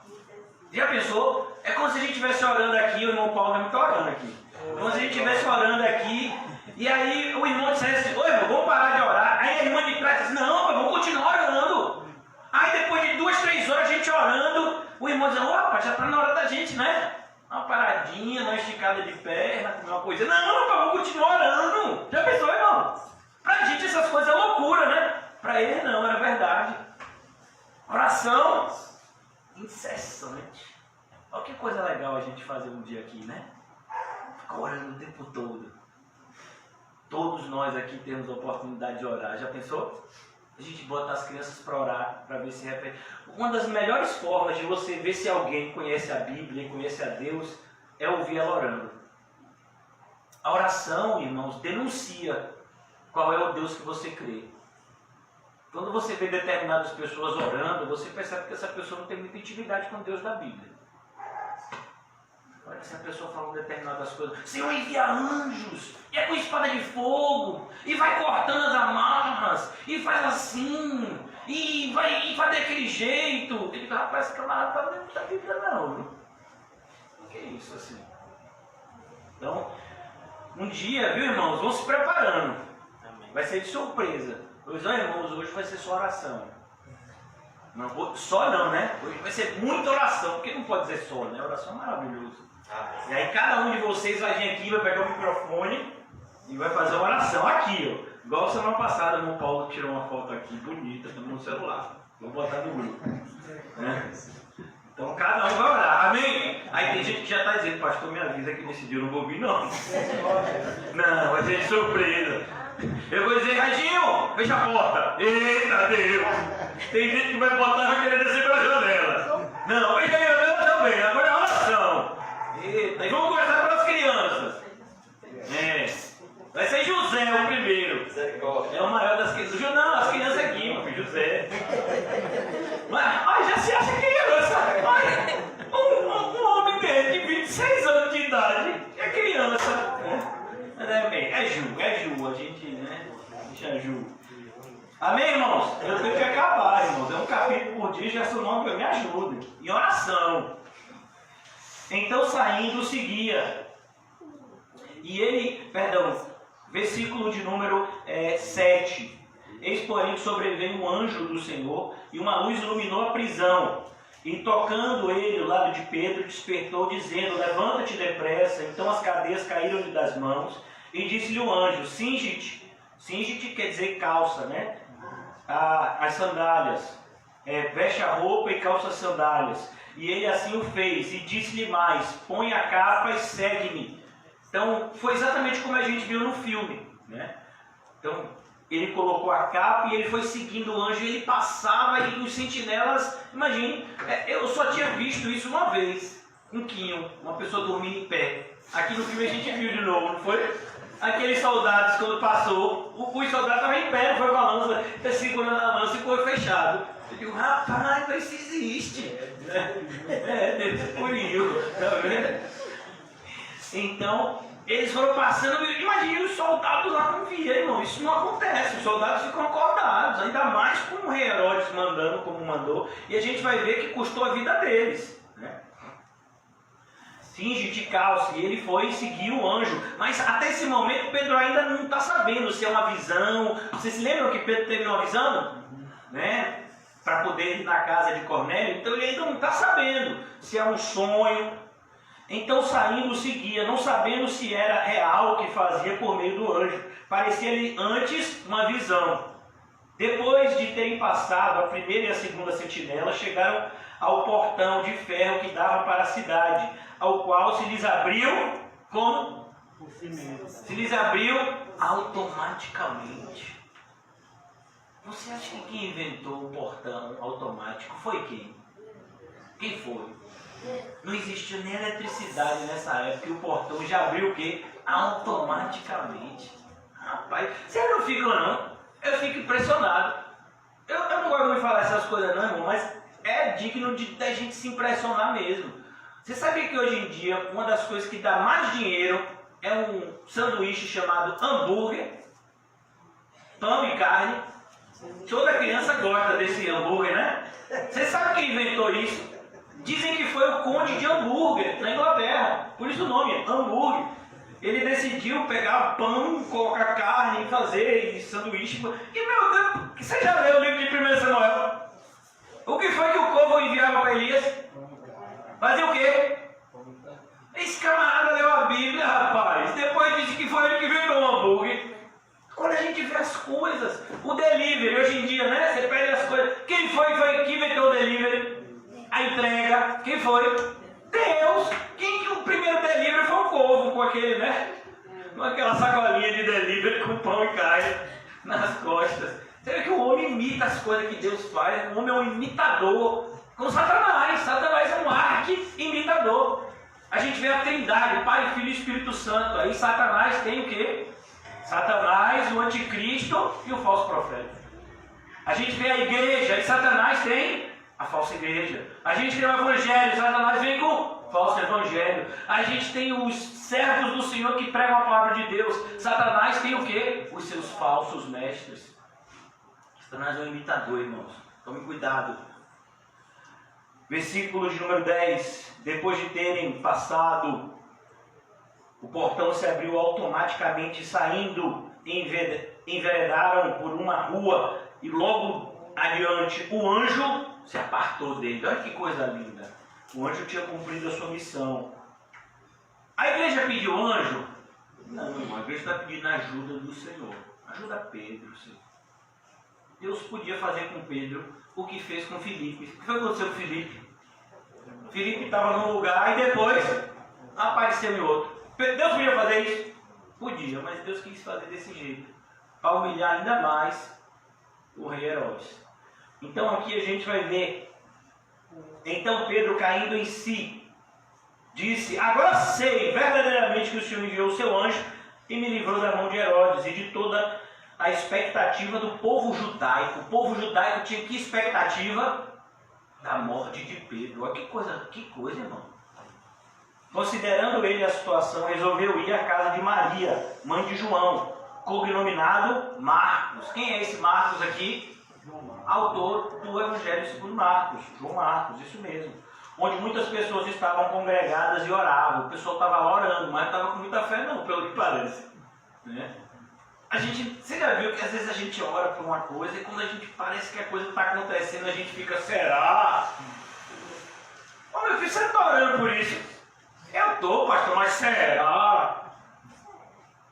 Speaker 6: Já pensou? É como se a gente estivesse orando aqui, o irmão Paulo não está orando aqui. Como se a gente estivesse orando aqui, e aí o irmão dissesse, oi, irmão, vamos parar de orar. Aí a irmã de trás disse, não, vamos continuar orando. Aí depois de 2, 3 horas a gente orando, o irmão diz, opa, já está na hora da gente, né? Uma paradinha, uma esticada de perna, comer uma coisa. Não, vamos continuar orando. Já pensou, irmão? Pra gente essas coisas é loucura, né? Pra ele não, era verdade. Oração incessante. Olha que coisa legal a gente fazer um dia aqui, né? Ficar orando o tempo todo. Todos nós aqui temos a oportunidade de orar. Já pensou? A gente bota as crianças para orar, para ver se repete. Uma das melhores formas de você ver se alguém conhece a Bíblia e conhece a Deus é ouvir ela orando. A oração, irmãos, denuncia qual é o Deus que você crê. Quando você vê determinadas pessoas orando, você percebe que essa pessoa não tem muita intimidade com o Deus da Bíblia. Olha, se a pessoa fala determinadas coisas, Senhor envia anjos, e é com espada de fogo, e vai cortando as amarras, e faz assim, e faz daquele jeito. Ele fala, rapaz, esse camarada não está dentro da Bíblia não. O que é isso assim? Então, um dia, viu, irmãos, vão se preparando. Vai ser de surpresa. Pois, ó, irmãos, hoje vai ser só oração. Não, só não, né? Hoje vai ser muita oração, porque não pode dizer só, né? Oração é maravilhoso. E aí cada um de vocês vai vir aqui, vai pegar o microfone e vai fazer uma oração aqui, ó. Igual semana passada, o irmão Paulo tirou uma foto aqui, bonita, no celular. Vou botar no grupo. Né? Então cada um vai orar, amém? Aí tem gente que já está dizendo, pastor, me avisa que nesse dia eu não vou vir, não. Não, vai ser de surpresa. Eu vou dizer, Radinho, fecha a porta. Eita Deus! Tem gente que vai botar e vai querer descer pela janela. Não, fecha a janela também, agora é oração. Eita, e vamos começar pelas crianças. Vai ser José o primeiro. É o maior das crianças. Não, as crianças aqui, meu filho, José. Mas já se acha criança. Um homem de 26 anos de idade é criança. É Ju, a gente, né? Deixa a Ju. Amém, irmãos? Eu tenho que acabar, irmãos. É um capítulo por dia, já sou nome, me ajuda. Em oração. Então saindo, seguia. E ele, versículo de número 7. Eis, porém, que sobreveio um anjo do Senhor, e uma luz iluminou a prisão. E tocando ele o lado de Pedro, despertou, dizendo, levanta-te depressa. Então as cadeias caíram-lhe das mãos. E disse-lhe o anjo, cinge-te. Cinge-te quer dizer calça, né? As sandálias. Veste a roupa e calça as sandálias. E ele assim o fez. E disse-lhe mais, põe a capa e segue-me. Então, foi exatamente como a gente viu no filme, né? Então, ele colocou a capa e ele foi seguindo o anjo. E ele passava e os sentinelas, imagine, eu só tinha visto isso uma vez. Um quinho, uma pessoa dormindo em pé. Aqui no filme a gente viu de novo, não foi? Aqueles soldados, quando passou, os soldados estavam em pé, foi com a lança, segurando a lança e foi fechado. Eu digo, rapaz, isso existe. Desse furinho, tá vendo? Então, eles foram passando, imagina, os soldados lá não viam, irmão, isso não acontece, os soldados ficam acordados, ainda mais com o rei Herodes mandando como mandou, e a gente vai ver que custou a vida deles, né? Cinge de calça, e ele foi seguir o anjo, mas até esse momento Pedro ainda não está sabendo se é uma visão. Vocês se lembram que Pedro teve uma visão? Né? Para poder ir na casa de Cornélio, então ele ainda não está sabendo se é um sonho. Então saindo seguia, não sabendo se era real o que fazia por meio do anjo. Parecia-lhe antes uma visão. Depois de terem passado a primeira e a segunda sentinela, chegaram ao portão de ferro que dava para a cidade, ao qual se lhes abriu, como? Se lhes abriu automaticamente. Você acha que quem inventou o portão automático foi quem? Quem foi? Não existia nem eletricidade nessa época e o portão já abriu o quê? Automaticamente. Rapaz, vocês não ficam não? Eu fico impressionado. Eu não gosto de falar essas coisas não, irmão, mas é digno da gente se impressionar mesmo. Você sabia que hoje em dia uma das coisas que dá mais dinheiro é um sanduíche chamado hambúrguer? Pão e carne. Toda criança gosta desse hambúrguer, né? Você sabe quem inventou isso? Dizem que foi o conde de Hambúrguer, na Inglaterra. Por isso o nome, hambúrguer. Ele decidiu pegar pão, colocar carne e fazer sanduíche. E meu Deus, você já leu o livro de 1 Samuel? O que foi que o povo enviava para Elias? Fazia o quê? Esse camarada leu a Bíblia, rapaz. Depois disse que foi ele que inventou o hambúrguer. Quando a gente vê as coisas, o delivery, hoje em dia, né? Você pede as coisas. Quem foi que inventou o delivery? A entrega. Quem foi? Deus. Quem que o primeiro delivery foi o povo com aquele, né? Com aquela sacolinha de delivery com pão e carne nas costas. Você vê que o homem imita as coisas que Deus faz. O homem é um imitador. Com Satanás. Satanás é um arqui-imitador. A gente vê a Trindade, Pai, Filho e Espírito Santo. Aí Satanás tem o quê? Satanás, o anticristo e o falso profeta. A gente vê a igreja e Satanás tem a falsa igreja. A gente tem o evangelho, Satanás vem com o falso evangelho. A gente tem os servos do Senhor que pregam a palavra de Deus. Satanás tem o quê? Os seus falsos mestres. Satanás é um imitador, irmãos. Tome cuidado. Versículo de número 10. Depois de terem passado, o portão se abriu automaticamente, saindo, enveredaram por uma rua e logo adiante o anjo se apartou dele. Olha que coisa linda. O anjo tinha cumprido a sua missão. A igreja pediu anjo? Não, a igreja está pedindo a ajuda do Senhor. Ajuda Pedro, Senhor. Deus podia fazer com Pedro o que fez com Filipe. O que foi que aconteceu com Filipe? Filipe estava num lugar e depois apareceu em outro. Deus podia fazer isso? Podia, mas Deus quis fazer desse jeito, para humilhar ainda mais o rei Herodes. Então aqui a gente vai ver, então Pedro caindo em si, disse: agora sei verdadeiramente que o Senhor enviou o seu anjo e me livrou da mão de Herodes e de toda a expectativa do povo judaico. O povo judaico tinha que expectativa? Da morte de Pedro. Olha que coisa, irmão. Considerando ele a situação, resolveu ir à casa de Maria, mãe de João, cognominado Marcos. Quem é esse Marcos aqui? Autor do Evangelho segundo Marcos, João Marcos, isso mesmo. Onde muitas pessoas estavam congregadas e oravam. O pessoal estava lá orando, mas não estava com muita fé não, pelo que parece. Né? Você já viu que às vezes a gente ora por uma coisa e quando a gente parece que a coisa está acontecendo, a gente fica, será? Ô meu filho, você está orando por isso? Eu estou, pastor, mas será?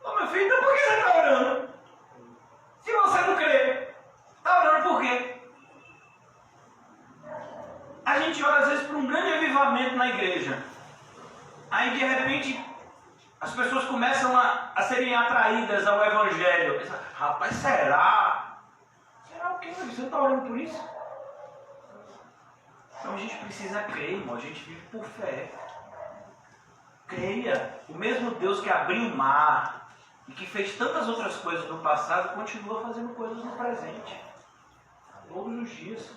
Speaker 6: Ô meu filho, então por que você está orando? Se você não crê, está orando por quê? A gente ora às vezes por um grande avivamento na igreja. Aí de repente as pessoas começam a serem atraídas ao Evangelho. Rapaz, será? Será o quê? Você não está orando por isso? Então a gente precisa crer, irmão. A gente vive por fé. Creia. O mesmo Deus que abriu o mar e que fez tantas outras coisas no passado, continua fazendo coisas no presente. Todos os dias.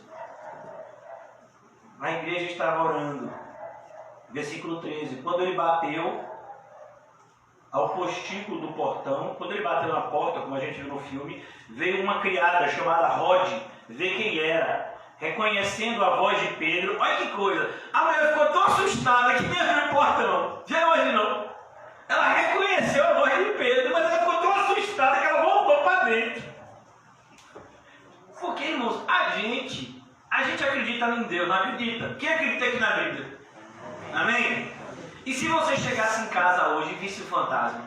Speaker 6: A igreja estava orando. Versículo 13. Quando ele bateu ao postículo do portão, quando ele bateu na porta, como a gente viu no filme, veio uma criada chamada Rod ver quem era. Reconhecendo a voz de Pedro, olha que coisa, a mulher ficou tão assustada que nem abriu o portão. Já imaginou? Ela reconheceu a voz de Pedro, mas ela ficou tão assustada que ela voltou para dentro. Porque, irmãos, a gente acredita em Deus, não acredita? Quem acredita aqui na Bíblia? Amém? E se você chegasse em casa hoje e visse o fantasma,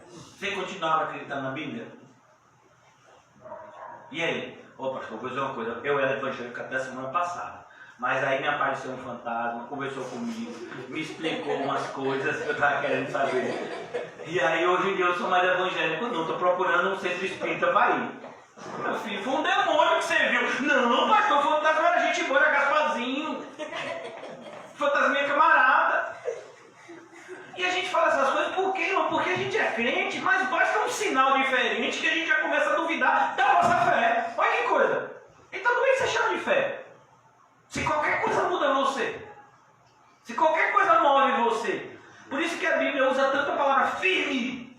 Speaker 6: você continuava acreditando na Bíblia? E aí? Ô pastor, vou dizer uma coisa, eu era evangélico até a semana passada, mas aí me apareceu um fantasma, conversou comigo, me explicou umas coisas que eu estava querendo saber. E aí hoje em dia eu sou mais evangélico, não, estou procurando um centro espírita para ir. Meu filho, foi um demônio que você viu. Não, pastor, o fantasma era gente boa, era Gasparzinho. fantasminha camarada. E a gente fala essas coisas por quê, irmão? Porque a gente é crente, mas basta um sinal diferente que a gente já começa a duvidar da nossa fé. Olha que coisa. Então como é que você chama de fé? Se qualquer coisa muda você. Se qualquer coisa move você. Por isso que a Bíblia usa tanta palavra firme.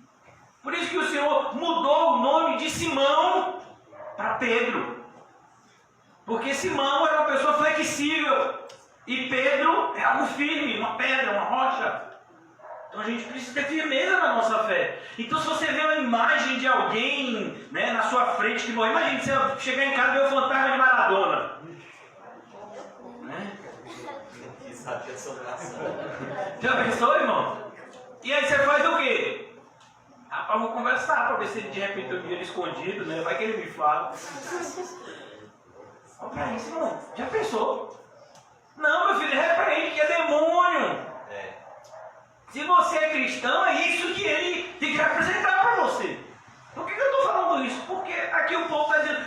Speaker 6: Por isso que o Senhor mudou o nome de Simão para Pedro. Porque Simão era uma pessoa flexível. E Pedro é algo firme, uma pedra, uma rocha. Então a gente precisa ter firmeza na nossa fé. Então se você vê uma imagem de alguém, né, na sua frente que morreu, imagine você chegar em casa e ver o fantasma de Maradona. Né? Já pensou, irmão? E aí você faz o quê? Rapaz, vou conversar para ver se de repente eu vi ele escondido, né? Vai que ele me fala. Olha pra isso, irmão. Já pensou? Não, meu filho, repreende que é demônio. Se você é cristão, é isso que ele tem que representar para você. Por que eu estou falando isso? Porque aqui o povo está dizendo,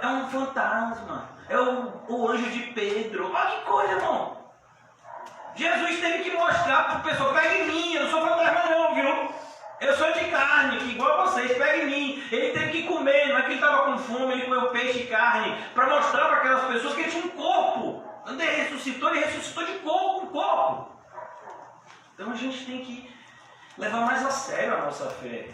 Speaker 6: é um fantasma, é o anjo de Pedro. Olha que coisa, irmão. Jesus teve que mostrar para o pessoal, pega em mim, eu não sou fantasma não, viu? Eu sou de carne, que igual a vocês, pega em mim. Ele teve que comer, não é que ele estava com fome, ele comeu peixe e carne, para mostrar para aquelas pessoas que ele tinha um corpo. Quando ele ressuscitou de corpo. Então a gente tem que levar mais a sério a nossa fé.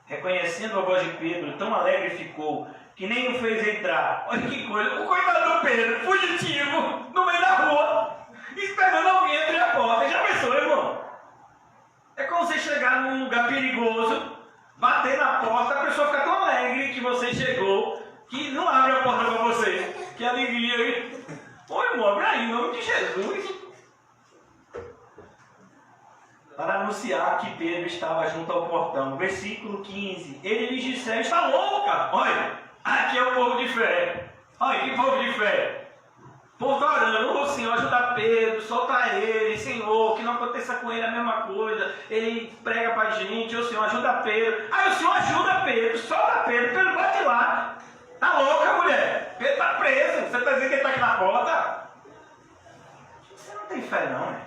Speaker 6: Reconhecendo a voz de Pedro, tão alegre ficou, que nem o fez entrar. Olha que coisa, o coitado do Pedro, fugitivo, no meio da rua, esperando alguém abrir a porta. Já pensou, irmão? É como você chegar num lugar perigoso, bater na porta, a pessoa fica tão alegre que você chegou, que não abre a porta para você. Que alegria. Ô irmão, abre aí, em nome de Jesus. Para anunciar que Pedro estava junto ao portão. Versículo 15. Ele lhes disse, está louca? Olha, aqui é o povo de fé. Olha, que povo de fé. O povo está orando, ô Senhor, ajuda Pedro, solta ele, Senhor, que não aconteça com ele a mesma coisa. Ele prega para a gente, ô Senhor, ajuda Pedro. Aí o Senhor ajuda Pedro, solta Pedro, Pedro bate lá. Tá louca, mulher? Pedro está preso, você está dizendo que ele está aqui na porta? Você não tem fé não, né?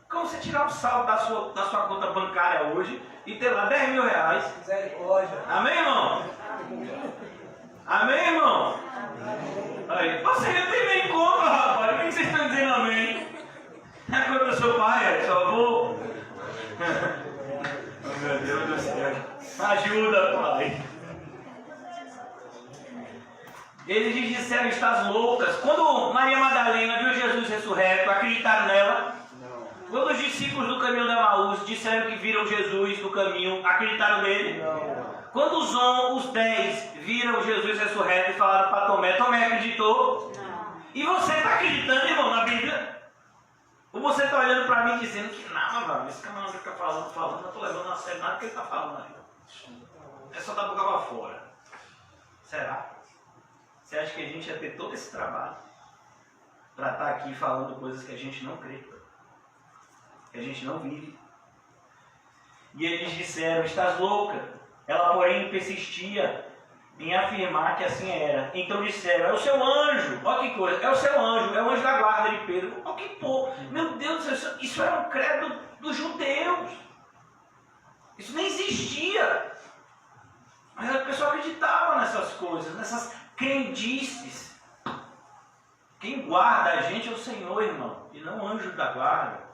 Speaker 6: Como você tirar o saldo da sua conta bancária hoje e ter lá 10 mil reais. Misericórdia. Amém, irmão? Amém, irmão? Aí, você já tem nem conta, rapaz. O que vocês estão dizendo amém? É a conta do seu pai, é seu avô? Oh, meu Deus do céu. Ajuda, pai. Eles lhes disseram, estás loucas. Quando Maria Madalena viu Jesus ressurreto, acreditaram nela. Quando os discípulos do caminho de Emaús disseram que viram Jesus no caminho, acreditaram nele? Não. Quando os 10 viram Jesus ressurreto e falaram para Tomé, Tomé acreditou? Não. E você está acreditando, irmão, na Bíblia? Ou você está olhando para mim dizendo que não, mano, esse camarada fica falando, não estou levando a sério nada que ele está falando aí. É só da boca para fora. Será? Você acha que a gente ia ter todo esse trabalho para estar aqui falando coisas que a gente não crê? Que a gente não vive. E eles disseram, estás louca. Ela, porém, persistia em afirmar que assim era. Então disseram, é o seu anjo. Olha que coisa, é o seu anjo, é o anjo da guarda de Pedro. Olha que porra, meu Deus do céu, isso era um credo dos judeus. Isso nem existia. Mas a pessoa acreditava nessas coisas, nessas crendices. Quem guarda a gente é o Senhor, irmão, e não o anjo da guarda.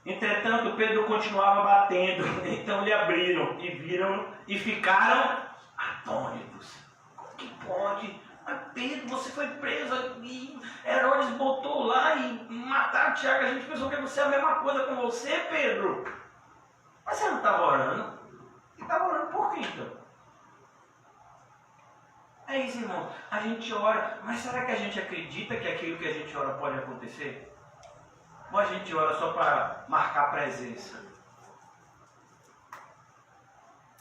Speaker 6: Entretanto, Pedro continuava batendo, então lhe abriram e viram e ficaram atônitos. Como que pode? Mas Pedro, você foi preso e Herodes botou lá e mataram Tiago. A gente pensou que você é a mesma coisa com você, Pedro. Mas você não estava orando? Você estava orando por quê, então? É isso, irmão. A gente ora, mas será que a gente acredita que aquilo que a gente ora pode acontecer? Ou a gente ora só para marcar presença?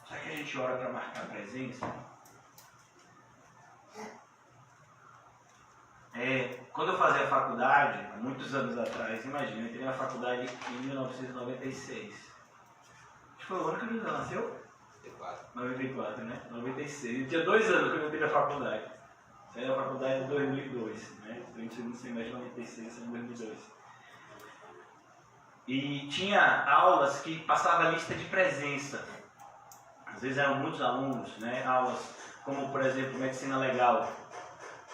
Speaker 6: Será que a gente ora para marcar presença? Quando eu fazia faculdade, há muitos anos atrás, imagina, eu entrei na faculdade em 1996. Acho que foi o ano que o José nasceu? 94, né? 96. Eu tinha 2 anos quando eu entrei na faculdade. Saí da faculdade em 2002, né? Estou em segundo semestre de 96, em 2002. E tinha aulas que passava a lista de presença. Às vezes eram muitos alunos, né? Aulas como, por exemplo, medicina legal.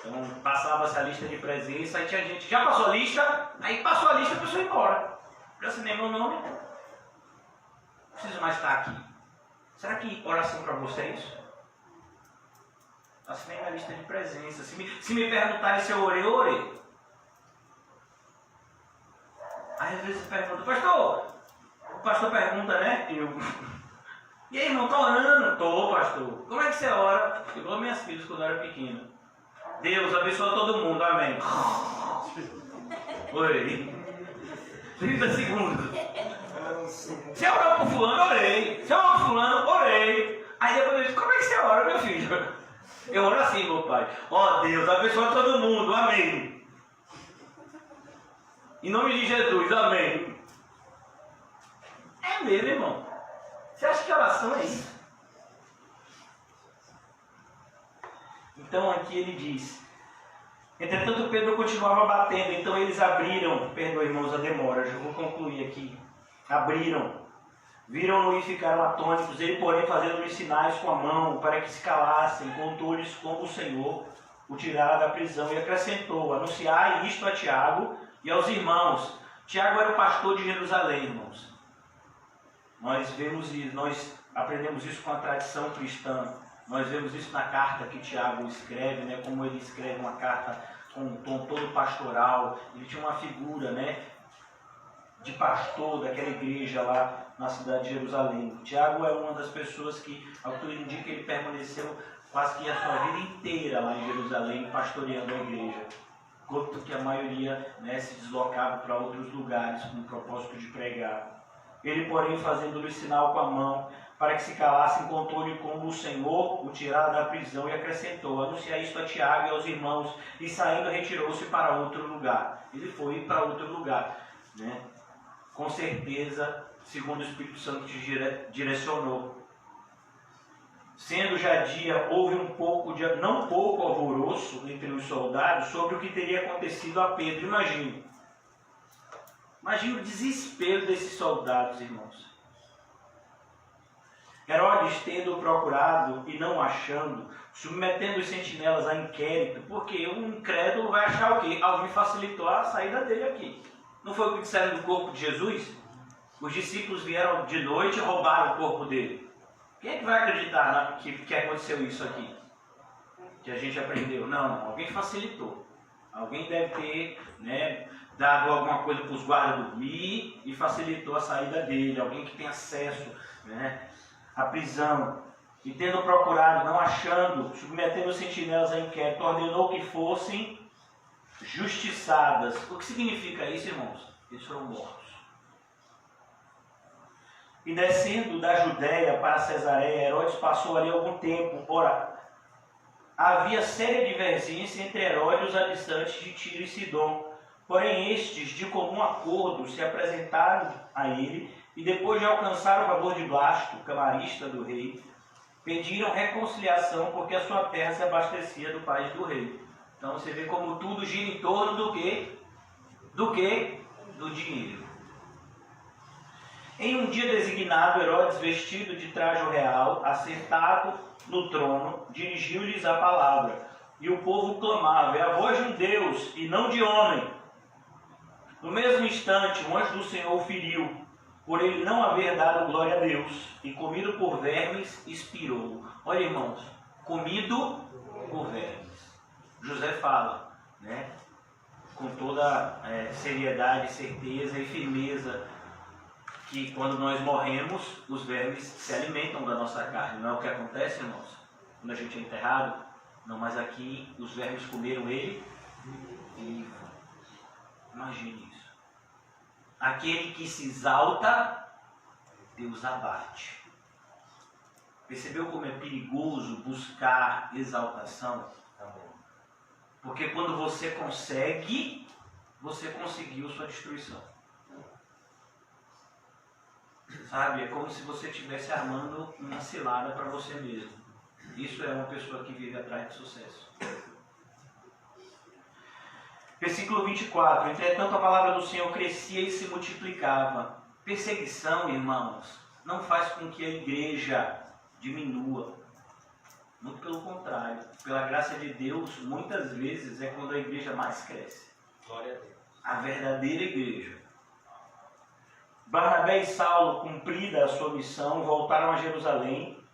Speaker 6: Então passava essa lista de presença, aí tinha gente, já passou a lista? Aí passou a lista, a pessoa ia embora. Já assinei meu nome, não preciso mais estar aqui. Será que oração para vocês? Assinei minha lista de presença. Se me perguntarem se eu orei, eu orei. Aí às vezes pergunta, pastor, o pastor pergunta, né? E aí, irmão, tá orando? Tô, pastor. Como é que você ora? Igual minhas filhas quando eu era pequeno. Deus abençoa todo mundo, amém. Orei. 30 segundos. Você orou pro fulano, orei. Você orou pro fulano, orei. Aí depois eu disse, como é que você ora, meu filho? Eu oro assim, meu pai. Ó, Deus abençoa todo mundo, amém. Em nome de Jesus, amém. É mesmo, irmão. Você acha que oração é isso? Então aqui ele diz: entretanto Pedro continuava batendo, então eles abriram, perdoe irmãos a demora, já vou concluir aqui. Abriram, viram-no e ficaram atônitos, ele porém fazendo-lhes sinais com a mão, para que se calassem, contou-lhes como o Senhor o tirara da prisão e acrescentou: anunciai isto a Tiago e aos irmãos. Tiago era o pastor de Jerusalém, irmãos. Nós vemos isso, nós aprendemos isso com a tradição cristã. Nós vemos isso na carta que Tiago escreve, né? Como ele escreve uma carta com um tom todo pastoral. Ele tinha uma figura, né, de pastor daquela igreja lá na cidade de Jerusalém. Tiago é uma das pessoas que, ao que tudo indica, ele permaneceu quase que a sua vida inteira lá em Jerusalém, pastoreando a igreja. Enquanto que a maioria, né, se deslocava para outros lugares com o propósito de pregar. Ele, porém, fazendo-lhe sinal com a mão, para que se calassem, contou-lhe como o Senhor o tirara da prisão e acrescentou: anunciai isto a Tiago e aos irmãos. E saindo, retirou-se para outro lugar. Ele foi para outro lugar, né? Com certeza, segundo o Espírito Santo te direcionou. Sendo já dia, houve um pouco de, não pouco alvoroço entre os soldados sobre o que teria acontecido a Pedro. Imagine o desespero desses soldados, irmãos. Herodes, tendo procurado e não achando, submetendo os sentinelas a inquérito, porque um incrédulo vai achar o quê? Alguém facilitou a saída dele aqui. Não foi o que disseram do corpo de Jesus? Os discípulos vieram de noite e roubaram o corpo dele. Quem é que vai acreditar que aconteceu isso aqui? Que a gente aprendeu? Não, alguém facilitou. Alguém deve ter, né, dado alguma coisa para os guardas dormir e facilitou a saída dele. Alguém que tem acesso, né, à prisão. E tendo procurado, não achando, submetendo os sentinelas a inquérito, ordenou que fossem justiçadas. O que significa isso, irmãos? Eles foram mortos. E descendo da Judéia para Cesareia, Herodes passou ali algum tempo. Ora, havia séria divergência entre Herodes e os habitantes de Tiro e Sidom. Porém, estes, de comum acordo, se apresentaram a ele e, depois de alcançar o favor de Blasto, camarista do rei, pediram reconciliação porque a sua terra se abastecia do país do rei. Então você vê como tudo gira em torno do quê? Do quê? Do dinheiro. Em um dia designado, Herodes, vestido de traje real, assentado no trono, dirigiu-lhes a palavra. E o povo clamava: é a voz de um Deus e não de homem. No mesmo instante, um anjo do Senhor o feriu, por ele não haver dado glória a Deus, e comido por vermes, expirou. Olha, irmãos, comido por vermes. José fala, né, com toda seriedade, certeza e firmeza, que quando nós morremos, os vermes se alimentam da nossa carne. Não é o que acontece, irmãos? Quando a gente é enterrado? Não, mas aqui os vermes comeram ele vivo. Imagine isso. Aquele que se exalta, Deus abate. Percebeu como é perigoso buscar exaltação? Porque quando você consegue, você conseguiu sua destruição. Sabe, é como se você estivesse armando uma cilada para você mesmo. Isso é uma pessoa que vive atrás de sucesso. Versículo 24. Entretanto, a palavra do Senhor crescia e se multiplicava. Perseguição, irmãos, não faz com que a igreja diminua. Muito pelo contrário. Pela graça de Deus, muitas vezes é quando a igreja mais cresce.
Speaker 7: Glória a Deus.
Speaker 6: A verdadeira igreja. Barnabé e Saulo, cumprida a sua missão, voltaram a Jerusalém.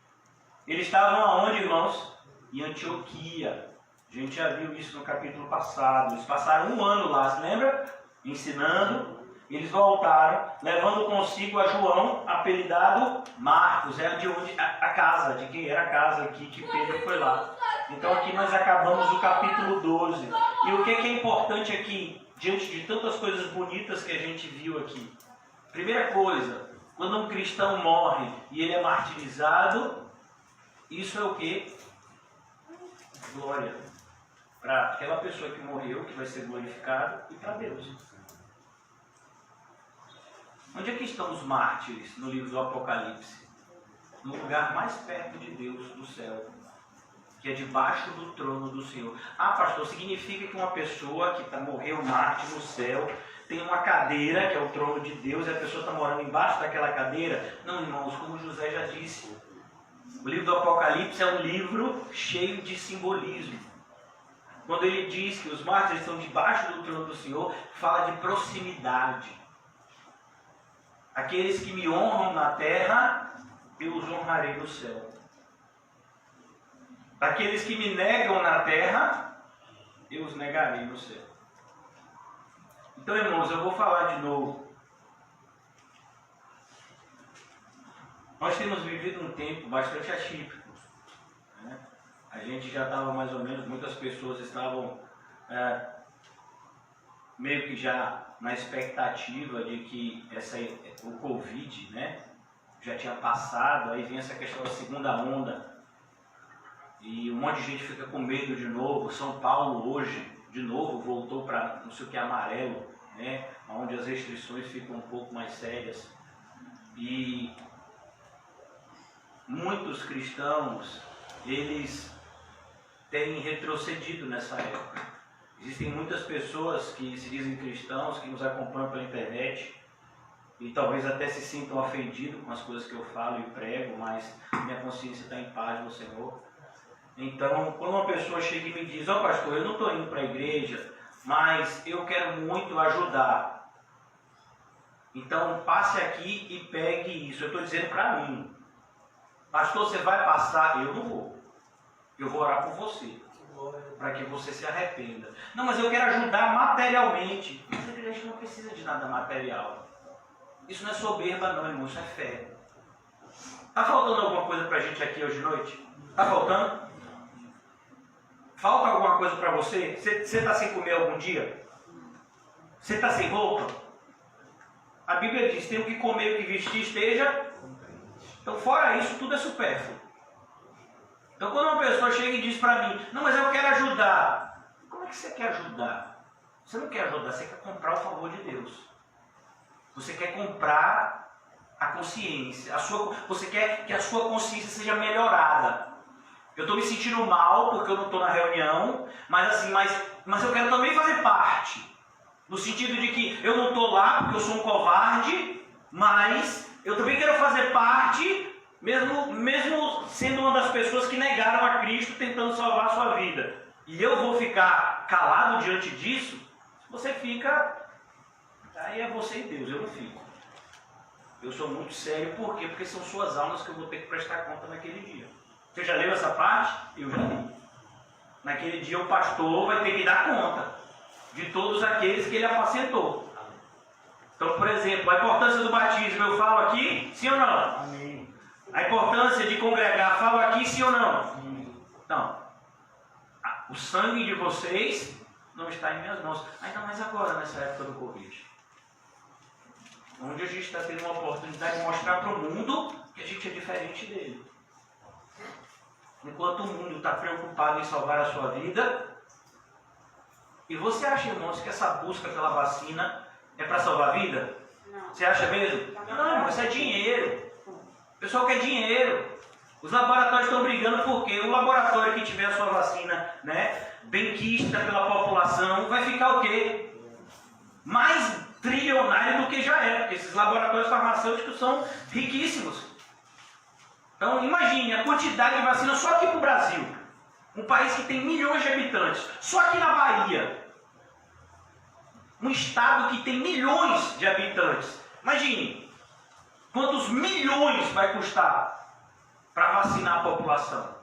Speaker 6: Eles estavam aonde, irmãos? Em Antioquia. A gente já viu isso no capítulo passado. Eles passaram 1 ano lá, se lembra? Ensinando. Eles voltaram, levando consigo a João, apelidado Marcos. Era de onde a casa, de quem era a casa aqui, que Pedro foi lá. Então aqui nós acabamos o capítulo 12. E o que é importante aqui, diante de tantas coisas bonitas que a gente viu aqui? Primeira coisa, quando um cristão morre e ele é martirizado, isso é o quê? Glória. Para aquela pessoa que morreu, que vai ser glorificada, e para Deus. Onde é que estão os mártires no livro do Apocalipse? No lugar mais perto de Deus, do céu, que é debaixo do trono do Senhor. Ah, pastor, significa que uma pessoa que morreu mártir no céu tem uma cadeira, que é o trono de Deus, e a pessoa está morando embaixo daquela cadeira? Não, irmãos, como José já disse, o livro do Apocalipse é um livro cheio de simbolismo. Quando ele diz que os mártires estão debaixo do trono do Senhor, fala de proximidade. Aqueles que me honram na terra, eu os honrarei no céu. Aqueles que me negam na terra, eu os negarei no céu. Então, irmãos, eu vou falar de novo. Nós temos vivido um tempo bastante atípico, né? A gente já estava mais ou menos, muitas pessoas estavam meio que já na expectativa de que o Covid, né, já tinha passado, aí vem essa questão da segunda onda. E um monte de gente fica com medo de novo. São Paulo hoje, de novo, voltou para não sei o que, amarelo, né, onde as restrições ficam um pouco mais sérias. E muitos cristãos, eles têm retrocedido nessa época. Existem muitas pessoas que se dizem cristãos, que nos acompanham pela internet e talvez até se sintam ofendidos com as coisas que eu falo e prego, mas minha consciência está em paz no Senhor. Então, quando uma pessoa chega e me diz: ó, pastor, eu não estou indo para a igreja, mas eu quero muito ajudar. Então, passe aqui e pegue isso. Eu estou dizendo para mim: pastor, você vai passar? Eu não vou. Eu vou orar por você, para que você se arrependa. Não, mas eu quero ajudar materialmente. Mas a igreja não precisa de nada material. Isso não é soberba não, irmão, isso é fé. Está faltando alguma coisa para a gente aqui hoje de noite? Está faltando? Falta alguma coisa para você? Você está sem comer algum dia? Você está sem roupa? A Bíblia diz: tem o que comer, o que vestir, esteja. Então, fora isso, tudo é supérfluo. Então, quando uma pessoa chega e diz para mim: não, mas eu quero ajudar. Como é que você quer ajudar? Você não quer ajudar, você quer comprar o favor de Deus. Você quer comprar a consciência. Você quer que a sua consciência seja melhorada. Eu estou me sentindo mal porque eu não estou na reunião, mas eu quero também fazer parte. No sentido de que eu não estou lá porque eu sou um covarde, mas eu também quero fazer parte, mesmo sendo uma das pessoas que negaram a Cristo tentando salvar a sua vida. E eu vou ficar calado diante disso? Você fica... Aí é você e Deus, eu não fico. Eu sou muito sério, por quê? Porque são suas almas que eu vou ter que prestar conta naquele dia. Você já leu essa parte? Eu já li. Naquele dia o pastor vai ter que dar conta de todos aqueles que ele apacentou. Então, por exemplo, a importância do batismo, eu falo aqui, sim ou não? Amém. A importância de congregar, falo aqui, sim ou não? Amém. Então, o sangue de vocês não está em minhas mãos. Ainda mais agora, nessa época do Covid. Onde a gente está tendo uma oportunidade de mostrar para o mundo que a gente é diferente dele. Enquanto o mundo está preocupado em salvar a sua vida, e você acha, irmãos, que essa busca pela vacina é para salvar a vida?
Speaker 4: Não.
Speaker 6: Você acha mesmo? Não, irmão, isso é dinheiro. O pessoal quer dinheiro. Os laboratórios estão brigando porque o laboratório que tiver a sua vacina, né, benquista pela população, vai ficar o quê? Mais trilionário do que já é, porque esses laboratórios farmacêuticos são riquíssimos. Então imagine a quantidade de vacina só aqui para o Brasil, um país que tem milhões de habitantes, só aqui na Bahia, um estado que tem milhões de habitantes. Imagine quantos milhões vai custar para vacinar a população.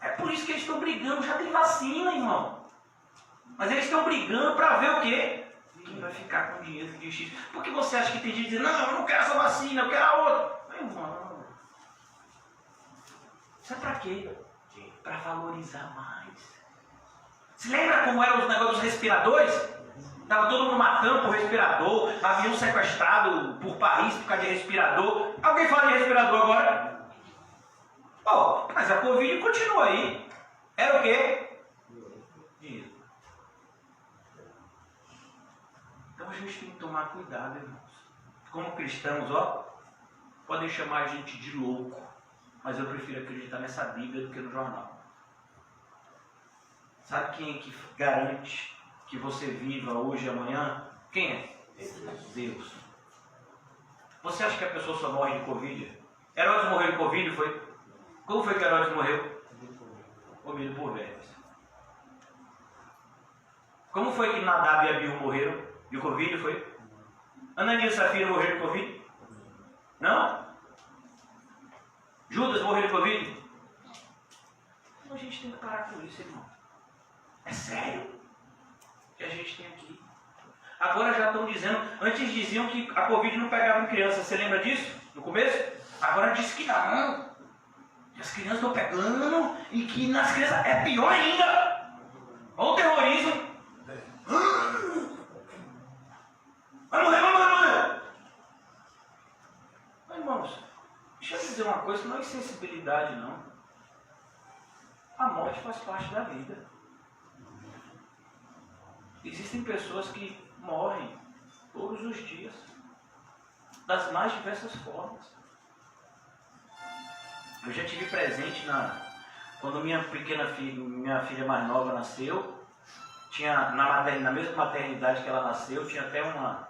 Speaker 6: É por isso que eles estão brigando, já tem vacina, irmão. Mas eles estão brigando para ver o quê? Quem vai ficar com dinheiro de X. Por que você acha que tem gente dizendo, não, eu não quero essa vacina, eu quero a outra? Meu irmão, isso é para quê? Para valorizar mais. Se lembra como eram os negócios dos respiradores? Estava todo mundo matando por respirador, avião sequestrado por país por causa de respirador. Alguém fala de respirador agora? Oh, mas a Covid continua aí. Era o quê? Dinheiro. Então a gente tem que tomar cuidado, irmãos. Como cristãos, ó, podem chamar a gente de louco, mas eu prefiro acreditar nessa Bíblia do que no jornal. Sabe quem é que garante que você viva hoje e amanhã? Quem é? Deus. Você acha que a pessoa só morre de Covid? Herodes morreu de Covid, foi? Como foi que Herodes morreu? Comido por vermes. Como foi que Nadab e Abiú morreram de Covid? Foi? Ananias e Safira morreram de Covid? Não? Judas morreu de Covid? Então a gente tem que parar com isso, irmão. É sério que a gente tem aqui. Agora já estão dizendo, antes diziam que a Covid não pegava em criança. Você lembra disso? No começo? Agora diz que não. Que as crianças estão pegando e que nas crianças é pior ainda. Olha o terrorismo. Vai morrer, vai morrer, vai morrer. Mas, irmãos, deixa eu dizer uma coisa, não é insensibilidade não. A morte faz parte da vida. Existem pessoas que morrem todos os dias, das mais diversas formas. Eu já tive presente quando minha filha mais nova nasceu, tinha na mesma maternidade que ela nasceu, tinha até uma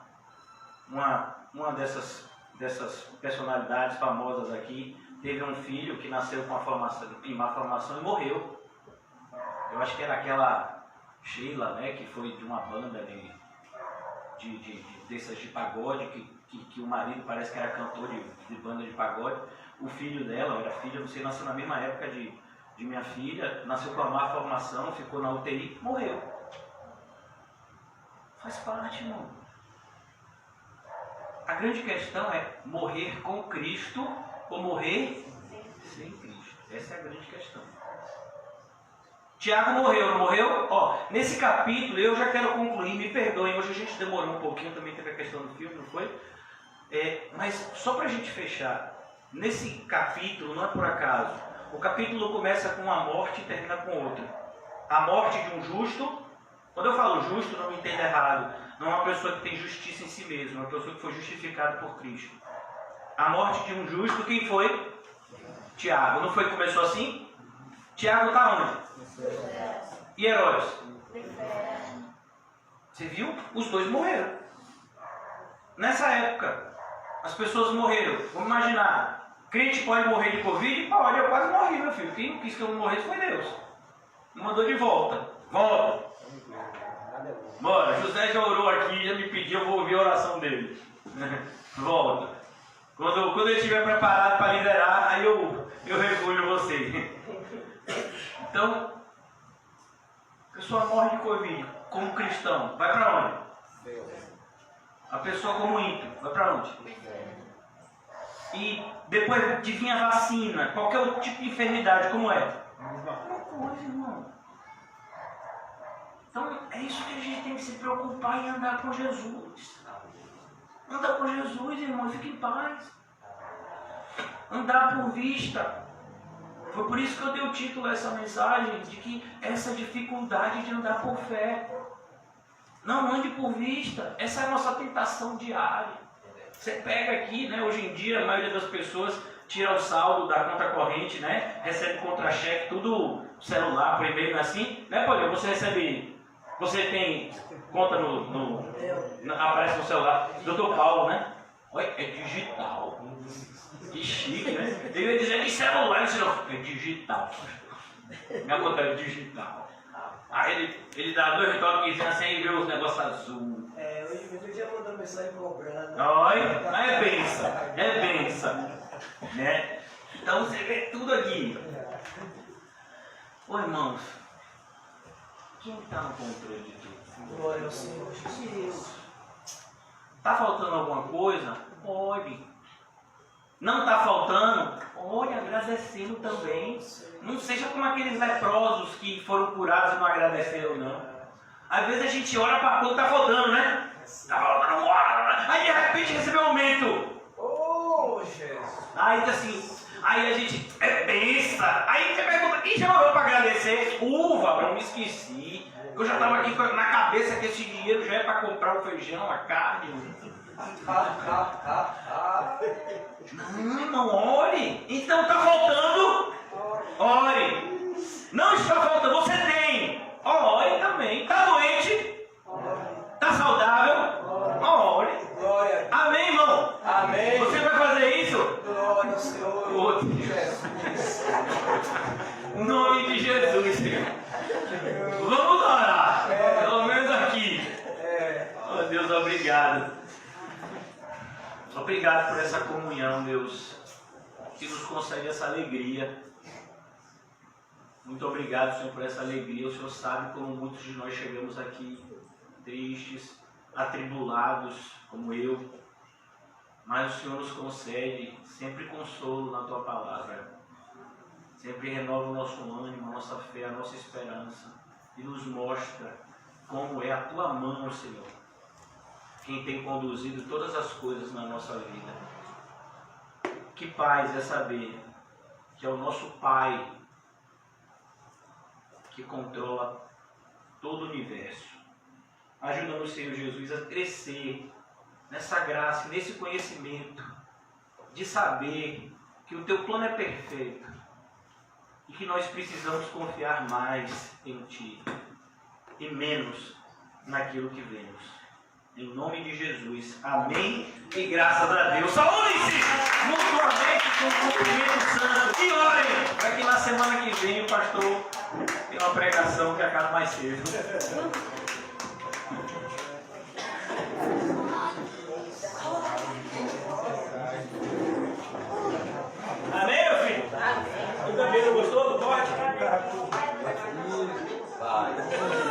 Speaker 6: dessas personalidades famosas aqui, teve um filho que nasceu com má formação e morreu. Eu acho que era aquela Sheila, né, que foi de uma banda dessas de pagode, que o marido parece que era cantor de banda de pagode. O filho dela, era filha, não sei, nasceu na mesma época de minha filha, nasceu com uma má formação, ficou na UTI, morreu. Faz parte, irmão. A grande questão é morrer com Cristo ou morrer sem Cristo. Essa é a grande questão. Tiago morreu, não morreu? Ó, nesse capítulo eu já quero concluir, me perdoem, hoje a gente demorou um pouquinho, também teve a questão do filme, não foi? Mas só para a gente fechar, nesse capítulo, não é por acaso, o capítulo começa com uma morte e termina com outra. A morte de um justo, quando eu falo justo, não me entenda errado, não é uma pessoa que tem justiça em si mesma, é uma pessoa que foi justificada por Cristo. A morte de um justo, quem foi? Tiago. Não foi que começou assim? Tiago está onde? E Herodes? Você viu? Os dois morreram. Nessa época, as pessoas morreram. Vamos imaginar, crente pode morrer de Covid? Pode, eu quase morri, meu filho. Quem não quis que eu morresse foi Deus. Me mandou de volta. Volta. Bora, José já orou aqui, já me pediu, eu vou ouvir a oração dele. Volta. Quando eu estiver preparado para liderar, aí eu recolho você. Então, a pessoa morre de Covid como cristão, vai para onde? A pessoa como ímpio, vai para onde? E depois de vir a vacina, qualquer tipo de enfermidade, como é? Uma coisa, irmão. Então, é isso que a gente tem que se preocupar em andar com Jesus. Andar com Jesus, irmão, fique em paz. Andar por vista. Foi por isso que eu dei o título a essa mensagem, de que essa dificuldade de andar por fé. Não ande por vista. Essa é a nossa tentação diária. Você pega aqui, né, hoje em dia, a maioria das pessoas tira o saldo da conta corrente, né? Recebe contra-cheque, tudo celular, por e-mail, assim, né, Paulinho? Você recebe, você tem conta aparece no celular. Doutor Paulo, né? Olha, é digital. Que chique, né? Eu ia dizer de celular, é digital. Minha conta é digital. Aí ele dá 2 toques assim e vê os negócios azul.
Speaker 8: Hoje em dia mandando mensagem cobrando.
Speaker 6: Olha, é benção, né? Então você vê tudo aqui. Ô irmãos, quem está no controle de tudo?
Speaker 8: Glória ao Senhor Jesus.
Speaker 6: Está faltando alguma coisa? Ore. Não está faltando? Ore agradecendo também. Não seja como aqueles leprosos que foram curados e não agradeceram, não. Às vezes a gente ora para quando está faltando, né? Está faltando, ora. Aí de repente recebeu um aumento.
Speaker 8: Oh, Jesus.
Speaker 6: Aí assim, aí a gente é benção. Aí você pergunta, quem já orou para agradecer? Uva, não me esqueci. Eu já estava aqui na cabeça que esse dinheiro já é para comprar o feijão, a carne. Não, irmão, ore. Então está faltando? Ore. Não está faltando, você tem. Ore também. Está doente? Está saudável? Ore.
Speaker 8: Glória.
Speaker 6: Amém, irmão?
Speaker 8: Amém.
Speaker 6: Você vai fazer isso?
Speaker 8: Glória ao Senhor.
Speaker 6: Outro.
Speaker 8: Jesus.
Speaker 6: Em nome de Jesus, Senhor. Vamos orar. Pelo menos aqui. Oh, Deus, obrigado. Obrigado por essa comunhão, Deus, que nos concede essa alegria. Muito obrigado, Senhor, por essa alegria. O Senhor sabe como muitos de nós chegamos aqui tristes, atribulados, como eu. Mas o Senhor nos concede sempre consolo na Tua palavra. Sempre renova o nosso ânimo, a nossa fé, a nossa esperança. E nos mostra como é a Tua mão, Senhor, quem tem conduzido todas as coisas na nossa vida. Que paz é saber que é o nosso Pai que controla todo o universo. Ajuda-nos, Senhor Jesus, a crescer nessa graça, nesse conhecimento de saber que o Teu plano é perfeito e que nós precisamos confiar mais em Ti e menos naquilo que vemos. Em nome de Jesus. Amém. E graças a Deus. Saúde-se mutuamente com o cumprimento santo. E orem para que na semana que vem o pastor tenha uma pregação que acaba mais cedo. Amém, meu filho? Amém. O cabelo gostou do corte?
Speaker 7: Vai.